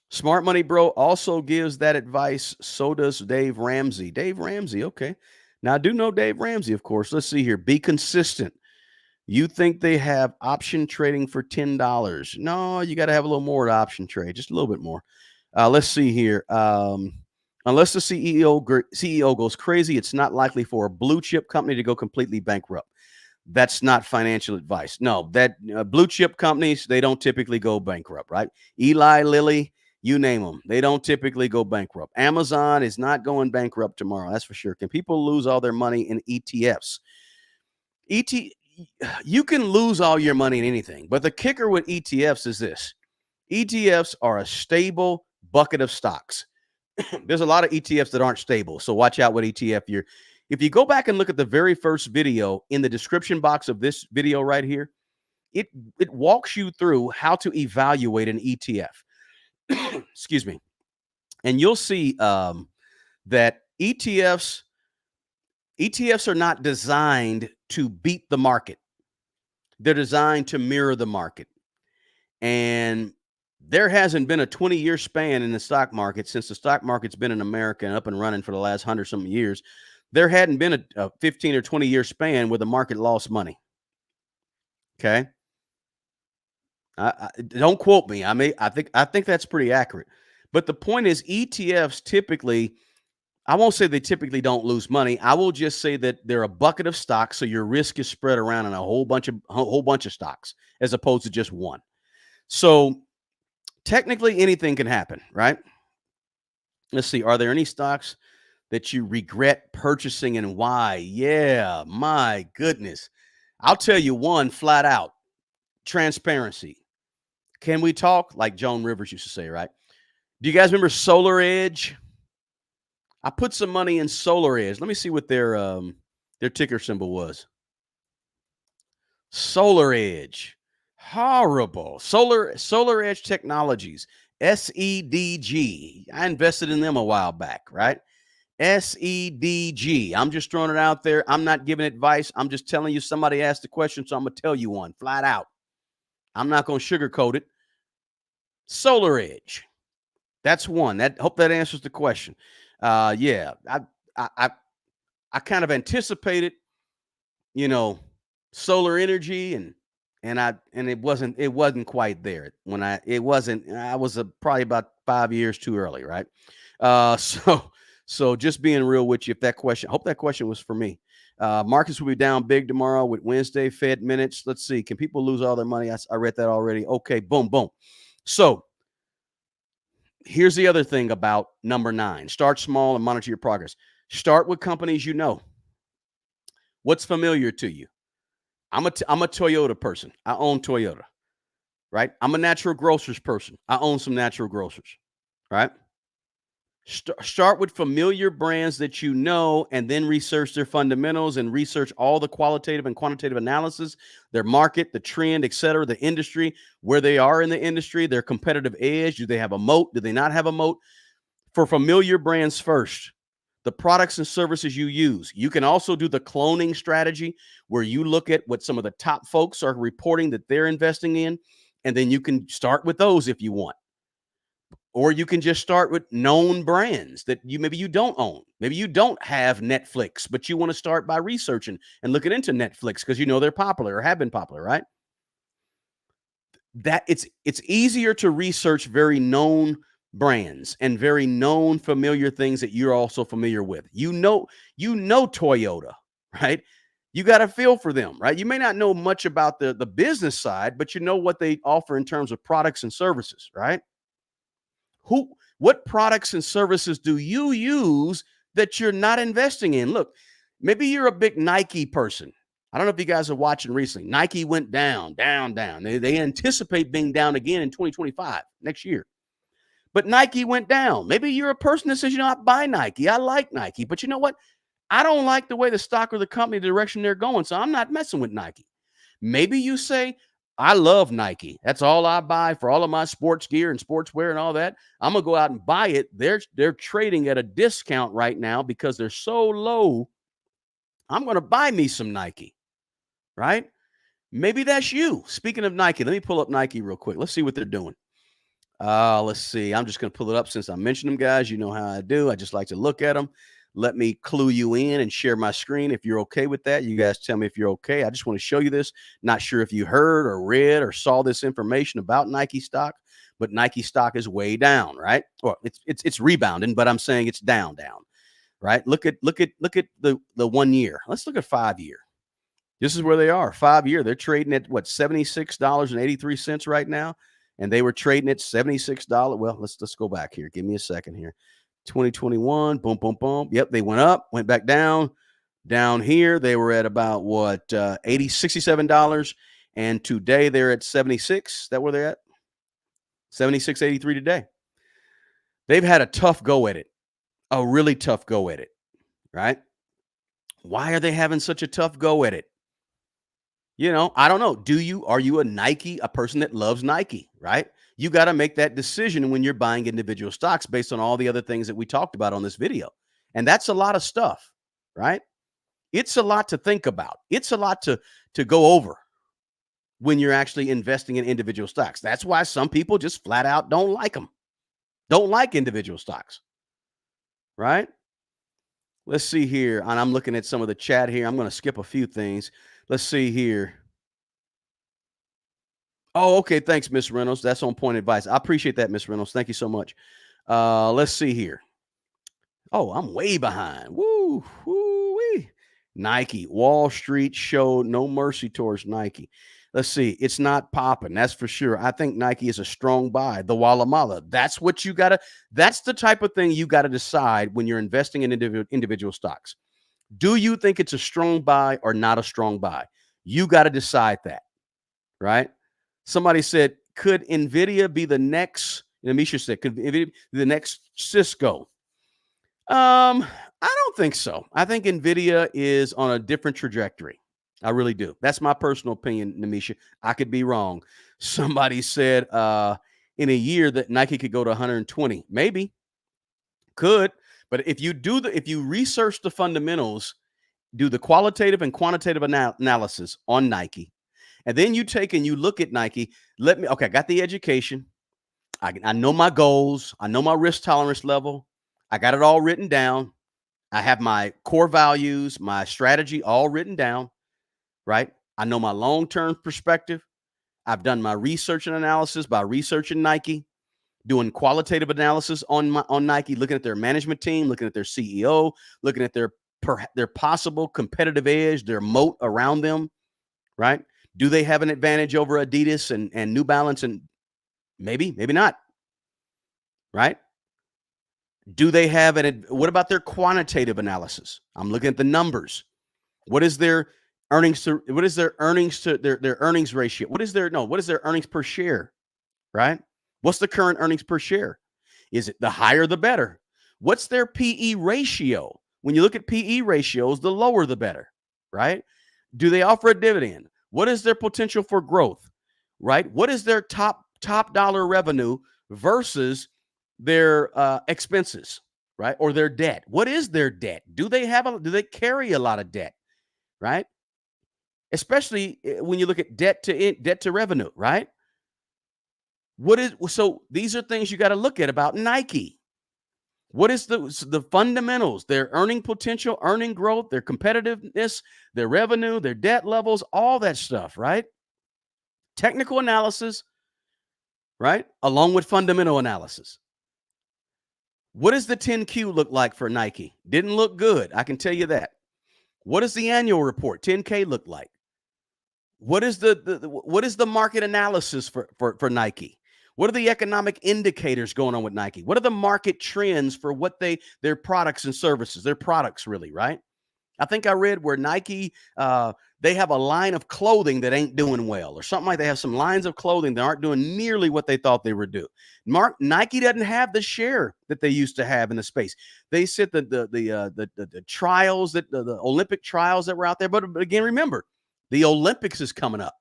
Speaker 1: Smart Money Bro also gives that advice. So does Dave Ramsey. Dave Ramsey, okay. Now, I do know Dave Ramsey, of course. Let's see here. Be consistent. You think they have option trading for $10? No, you got to have a little more option trade, just a little bit more. Let's see here. Unless the CEO goes crazy, it's not likely for a blue chip company to go completely bankrupt. That's not financial advice. No, that blue chip companies, they don't typically go bankrupt, right? Eli Lilly, you name them, they don't typically go bankrupt. Amazon is not going bankrupt tomorrow, that's for sure. Can people lose all their money in ETFs? ET, you can lose all your money in anything, but the kicker with ETFs is this: ETFs are a stable bucket of stocks. There's a lot of ETFs that aren't stable, so watch out what ETF you're. If you go back and look at the very first video in the description box of this video right here, it walks you through how to evaluate an ETF. Excuse me, and you'll see that ETFs are not designed to beat the market. They're designed to mirror the market. And there hasn't been a 20-year span in the stock market since the stock market's been in America and up and running for the last 100 some years. There hadn't been a 15 or 20-year span where the market lost money. Okay. Don't quote me. I think that's pretty accurate. But the point is, ETFs typically, I won't say they typically don't lose money. I will just say that they're a bucket of stocks, so your risk is spread around in a whole bunch of stocks as opposed to just one. So technically, anything can happen, right? Let's see. Are there any stocks that you regret purchasing and why? Yeah, my goodness. I'll tell you one flat out: transparency. Can we talk? Like Joan Rivers used to say, right? Do you guys remember Solar Edge? I put some money in Solar Edge. Let me see what their ticker symbol was. Solar Edge. Horrible. Solar Edge Technologies. SEDG. I invested in them a while back, right? SEDG. I'm just throwing it out there. I'm not giving advice. I'm just telling you somebody asked the question, so I'm going to tell you one flat out. I'm not going to sugarcoat it. Solar Edge. That's one. That hope that answers the question. Yeah, I I I kind of anticipated, you know, solar energy and it wasn't quite there when I was probably about 5 years too early, right? So so just being real with you, if that question, hope that question was for me. Markets will be down big tomorrow with Wednesday Fed minutes. Let's see, can people lose all their money? I read that already. Okay, boom, boom. So here's the other thing about number 9: start small and monitor your progress. Start with companies you know. What's familiar to you? I'm a Toyota person. I own Toyota, right? I'm a natural grocers person. I own some natural grocers, right? Start with familiar brands that you know, and then research their fundamentals and research all the qualitative and quantitative analysis, their market, the trend, et cetera, the industry, where they are in the industry, their competitive edge. Do they have a moat? Do they not have a moat? For familiar brands first, the products and services you use. You can also do the cloning strategy where you look at what some of the top folks are reporting that they're investing in, and then you can start with those if you want. Or you can just start with known brands that you don't own. Maybe you don't have Netflix, but you want to start by researching and looking into Netflix because you know they're popular or have been popular, right? That it's easier to research very known brands and very known familiar things that you're also familiar with. You know Toyota, right? You got a feel for them, right? You may not know much about the business side, but you know what they offer in terms of products and services, right? What products and services do you use that you're not investing in? Look, maybe you're a big Nike person. I don't know if you guys are watching recently. Nike went down, down, down. They anticipate being down again in 2025, next year. But Nike went down. Maybe you're a person that says, I buy Nike. I like Nike. But you know what? I don't like the way the stock or the company, the direction they're going. So I'm not messing with Nike. Maybe you say, I love Nike. That's all I buy for all of my sports gear and sportswear and all that. I'm gonna go out and buy it. They're trading at a discount right now because they're so low. I'm gonna buy me some Nike, right? Maybe that's you. Speaking of Nike, let me pull up Nike real quick. Let's see what they're doing. Let's see. I'm just going to pull it up since I mentioned them, guys. You know how I do. I just like to look at them. Let me clue you in and share my screen if you're okay with that. You guys tell me if you're okay. I just want to show you this. Not sure if you heard or read or saw this information about Nike stock, but Nike stock is way down, right? Well, it's rebounding, but I'm saying it's down, right? Look at the 1 year. Let's look at 5 year. This is where they are. 5 year. They're trading at what, $76.83 right now, and they were trading at $76. Well, let's go back here. Give me a second here. 2021, boom, boom, boom. Yep, they went up, went back down. Down here, they were at about what, $67, and today they're at 76. That where they're at? 76.83 today. They've had a tough go at it, a really tough go at it, right? Why are they having such a tough go at it? I don't know. Are you a person that loves Nike, right? You got to make that decision when you're buying individual stocks based on all the other things that we talked about on this video. And that's a lot of stuff, right? It's a lot to think about. It's a lot to go over when you're actually investing in individual stocks. That's why some people just flat out don't like them. Don't like individual stocks, right? Let's see here. And I'm looking at some of the chat here. I'm going to skip a few things. Let's see here. Oh, okay. Thanks, Miss Reynolds. That's on point advice. I appreciate that, Miss Reynolds. Thank you so much. Let's see here. Oh, I'm way behind. Woo, woo wee. Nike, Wall Street showed no mercy towards Nike. Let's see. It's not popping. That's for sure. I think Nike is a strong buy. The Walla Mala. That's what you got to, that's the type of thing you got to decide when you're investing in individual stocks. Do you think it's a strong buy or not a strong buy? You got to decide that, right? Somebody said, could NVIDIA be the next, Misha said, could NVIDIA be the next Cisco? I don't think so. I think Nvidia is on a different trajectory. I really do. That's my personal opinion, Namisha. I could be wrong. Somebody said in a year that Nike could go to 120. Maybe could, but if you research the fundamentals, do the qualitative and quantitative analysis on Nike, and then you take and you look at Nike. Okay, I got the education. I know my goals. I know my risk tolerance level. I got it all written down. I have my core values, my strategy all written down, right? I know my long-term perspective. I've done my research and analysis by researching Nike, doing qualitative analysis on Nike, looking at their management team, looking at their CEO, looking at their possible competitive edge, their moat around them, right? Do they have an advantage over Adidas and New Balance? And maybe not, right? Do they have what about their quantitative analysis? I'm looking at the numbers. What is their their earnings ratio? What is their earnings per share, right? What's the current earnings per share? Is it the higher the better? What's their PE ratio? When you look at PE ratios, the lower the better, right? Do they offer a dividend? What is their potential for growth, right? What is their top dollar revenue versus their expenses, right? Or their debt? What is their debt? Do they carry a lot of debt, right? Especially when you look at debt to revenue, right? So these are things you got to look at about Nike. What is the fundamentals, their earning potential, earning growth, their competitiveness, their revenue, their debt levels, all that stuff, right? Technical analysis, right? Along with fundamental analysis. What does the 10Q look like for Nike? Didn't look good. I can tell you that. What does the annual report, 10K, look like? What is what is the market analysis for Nike? What are the economic indicators going on with Nike? What are the market trends for their products and services? Their products, really, right? I think I read where Nike they have a line of clothing that ain't doing well, or something like they have some lines of clothing that aren't doing nearly what they thought they would do. Nike doesn't have the share that they used to have in the space. They said the trials the Olympic trials that were out there, but again, remember, the Olympics is coming up.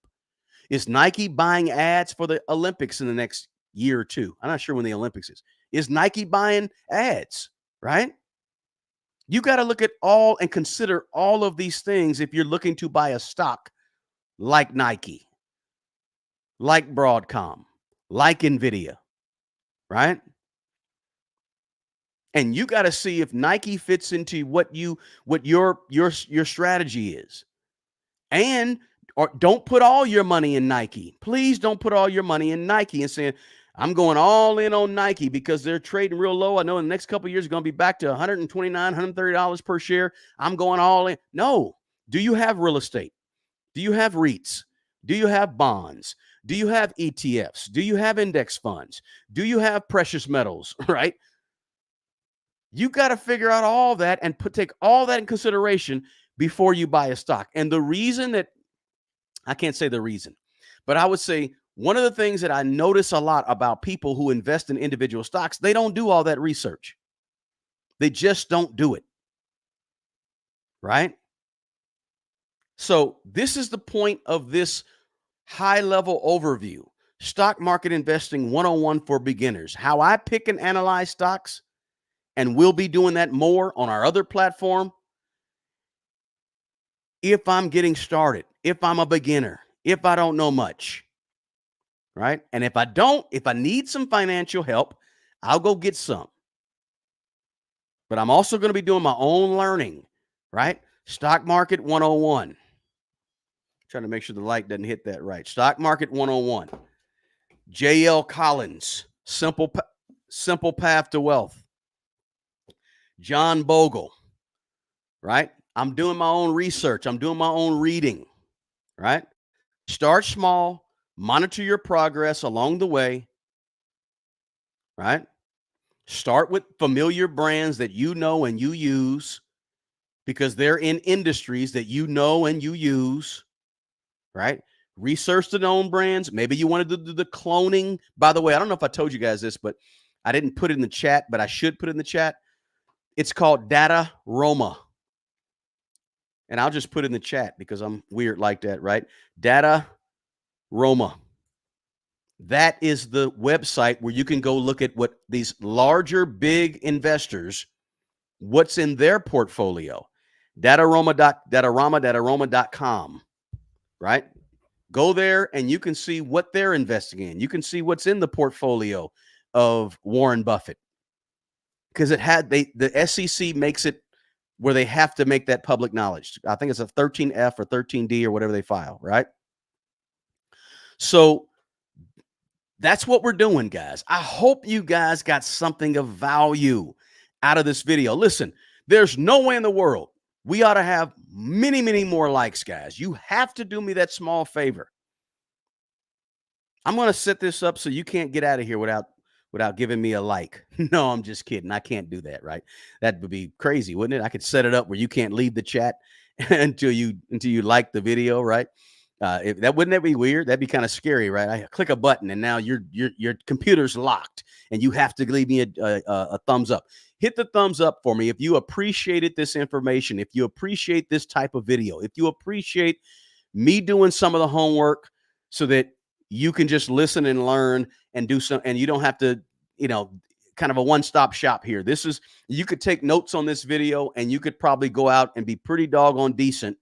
Speaker 1: Is Nike buying ads for the Olympics in the next year or two? I'm not sure when the Olympics is. Is Nike buying ads, right? You got to look at all and consider all of these things if you're looking to buy a stock like Nike, like Broadcom, like Nvidia, right? And you got to see if Nike fits into what your strategy is. And or don't put all your money in Nike. Please don't put all your money in Nike and saying, I'm going all in on Nike because they're trading real low. I know in the next couple of years, it's going to be back to $129, $130 per share. I'm going all in. No. Do you have real estate? Do you have REITs? Do you have bonds? Do you have ETFs? Do you have index funds? Do you have precious metals, right? You got to figure out all that and take all that in consideration before you buy a stock. And the reason that I can't say the reason, but I would say one of the things that I notice a lot about people who invest in individual stocks, they don't do all that research. They just don't do it. Right? So this is the point of this high level overview. Stock market investing 101 for beginners. How I pick and analyze stocks, and we'll be doing that more on our other platform. If I'm getting started, if I'm a beginner, if I don't know much, right? And if I need some financial help, I'll go get some. But I'm also going to be doing my own learning, right? Stock market 101. Trying to make sure the light doesn't hit that right. Stock Market 101. J.L. Collins, Simple Path to Wealth. John Bogle, right? I'm doing my own research. I'm doing my own reading, right? Start small, monitor your progress along the way, right? Start with familiar brands that you know and you use because they're in industries that you know and you use, right? Research the known brands. Maybe you want to do the cloning. By the way, I don't know if I told you guys this, but I didn't put it in the chat, but I should put it in the chat. It's called Data Roma. And I'll just put it in the chat because I'm weird like that, right? Data Roma. That is the website where you can go look at what these larger, big investors, what's in their portfolio. Dataroma.com, right? Go there and you can see what they're investing in. You can see what's in the portfolio of Warren Buffett. Because the SEC makes it where they have to make that public knowledge. I think it's a 13F or 13D or whatever they file, right? So that's what we're doing, guys. I hope you guys got something of value out of this video. Listen, there's no way in the world we ought to have many, many more likes, guys. You have to do me that small favor. I'm going to set this up so you can't get out of here without giving me a like. No, I'm just kidding. I can't do that, right? That would be crazy, wouldn't it? I could set it up where you can't leave the chat until you like the video, right? If that wouldn't that be weird? That'd be kind of scary, right? I click a button and now your computer's locked and you have to leave me a thumbs up. Hit the thumbs up for me if you appreciated this information, if you appreciate this type of video, if you appreciate me doing some of the homework so that you can just listen and learn and do some, and you don't have to, kind of a one-stop shop here. You could take notes on this video and you could probably go out and be pretty doggone decent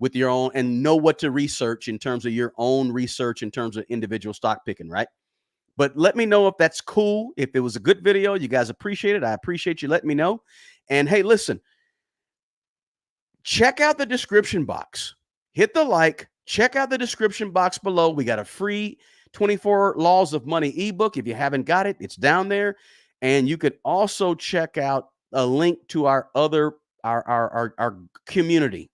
Speaker 1: with your own and know what to research in terms of your own research in terms of individual stock picking, right? But let me know if that's cool. If it was a good video, you guys appreciate it. I appreciate you letting me know. And hey, listen, check out the description box. Hit the like, check out the description box below. We got a free 24 Laws of Money ebook. If you haven't got it, it's down there. And you could also check out a link to our community,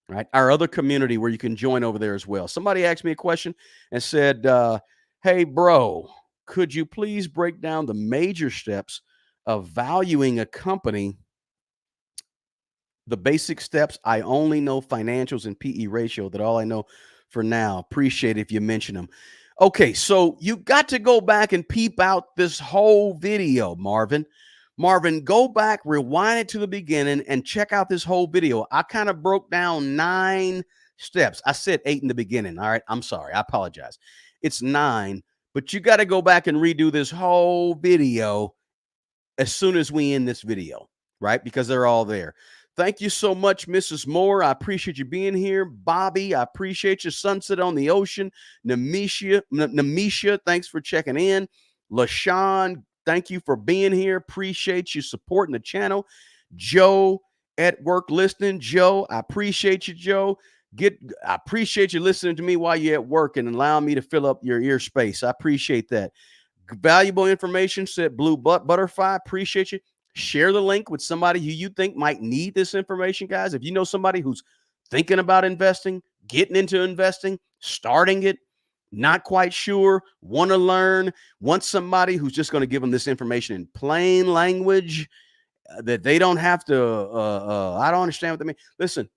Speaker 1: right? Our other community where you can join over there as well. Somebody asked me a question and said, hey, bro, could you please break down the major steps of valuing a company? The basic steps. I only know financials and PE ratio. That all I know for now. Appreciate it if you mention them. Okay, so you got to go back and peep out this whole video, Marvin. Marvin, go back, rewind it to the beginning, and check out this whole video. I kind of broke down 9 steps. I said 8 in the beginning. All right, I'm sorry. I apologize. It's 9, but you got to go back and redo this whole video as soon as we end this video, right? Because they're all there. Thank you so much, Mrs. Moore. I appreciate you being here. Bobby, I appreciate you. Sunset on the Ocean. Namisha, thanks for checking in. LaShawn, thank you for being here. Appreciate you supporting the channel. Joe at work listening. Joe, I appreciate you, Joe. I appreciate you listening to me while you're at work and allowing me to fill up your ear space. I appreciate that. Valuable information, said Blue Butterfly. Appreciate you. Share the link with somebody who you think might need this information, guys. If you know somebody who's thinking about investing, getting into investing, starting it, not quite sure, want to learn, want somebody who's just going to give them this information in plain language that they don't have to, I don't understand what they mean. Listen,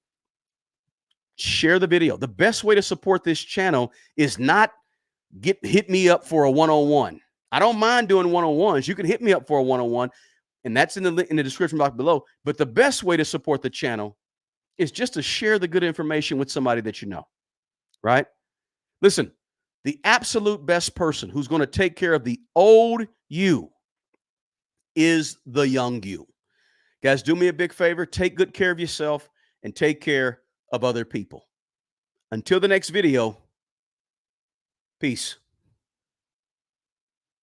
Speaker 1: share the video. The best way to support this channel is not hit me up for a one-on-one. I don't mind doing one-on-ones. You can hit me up for a one-on-one. And that's in the description box below. But the best way to support the channel is just to share the good information with somebody that you know, right? Listen, the absolute best person who's going to take care of the old you is the young you. Guys, do me a big favor. Take good care of yourself and take care of other people. Until the next video, peace.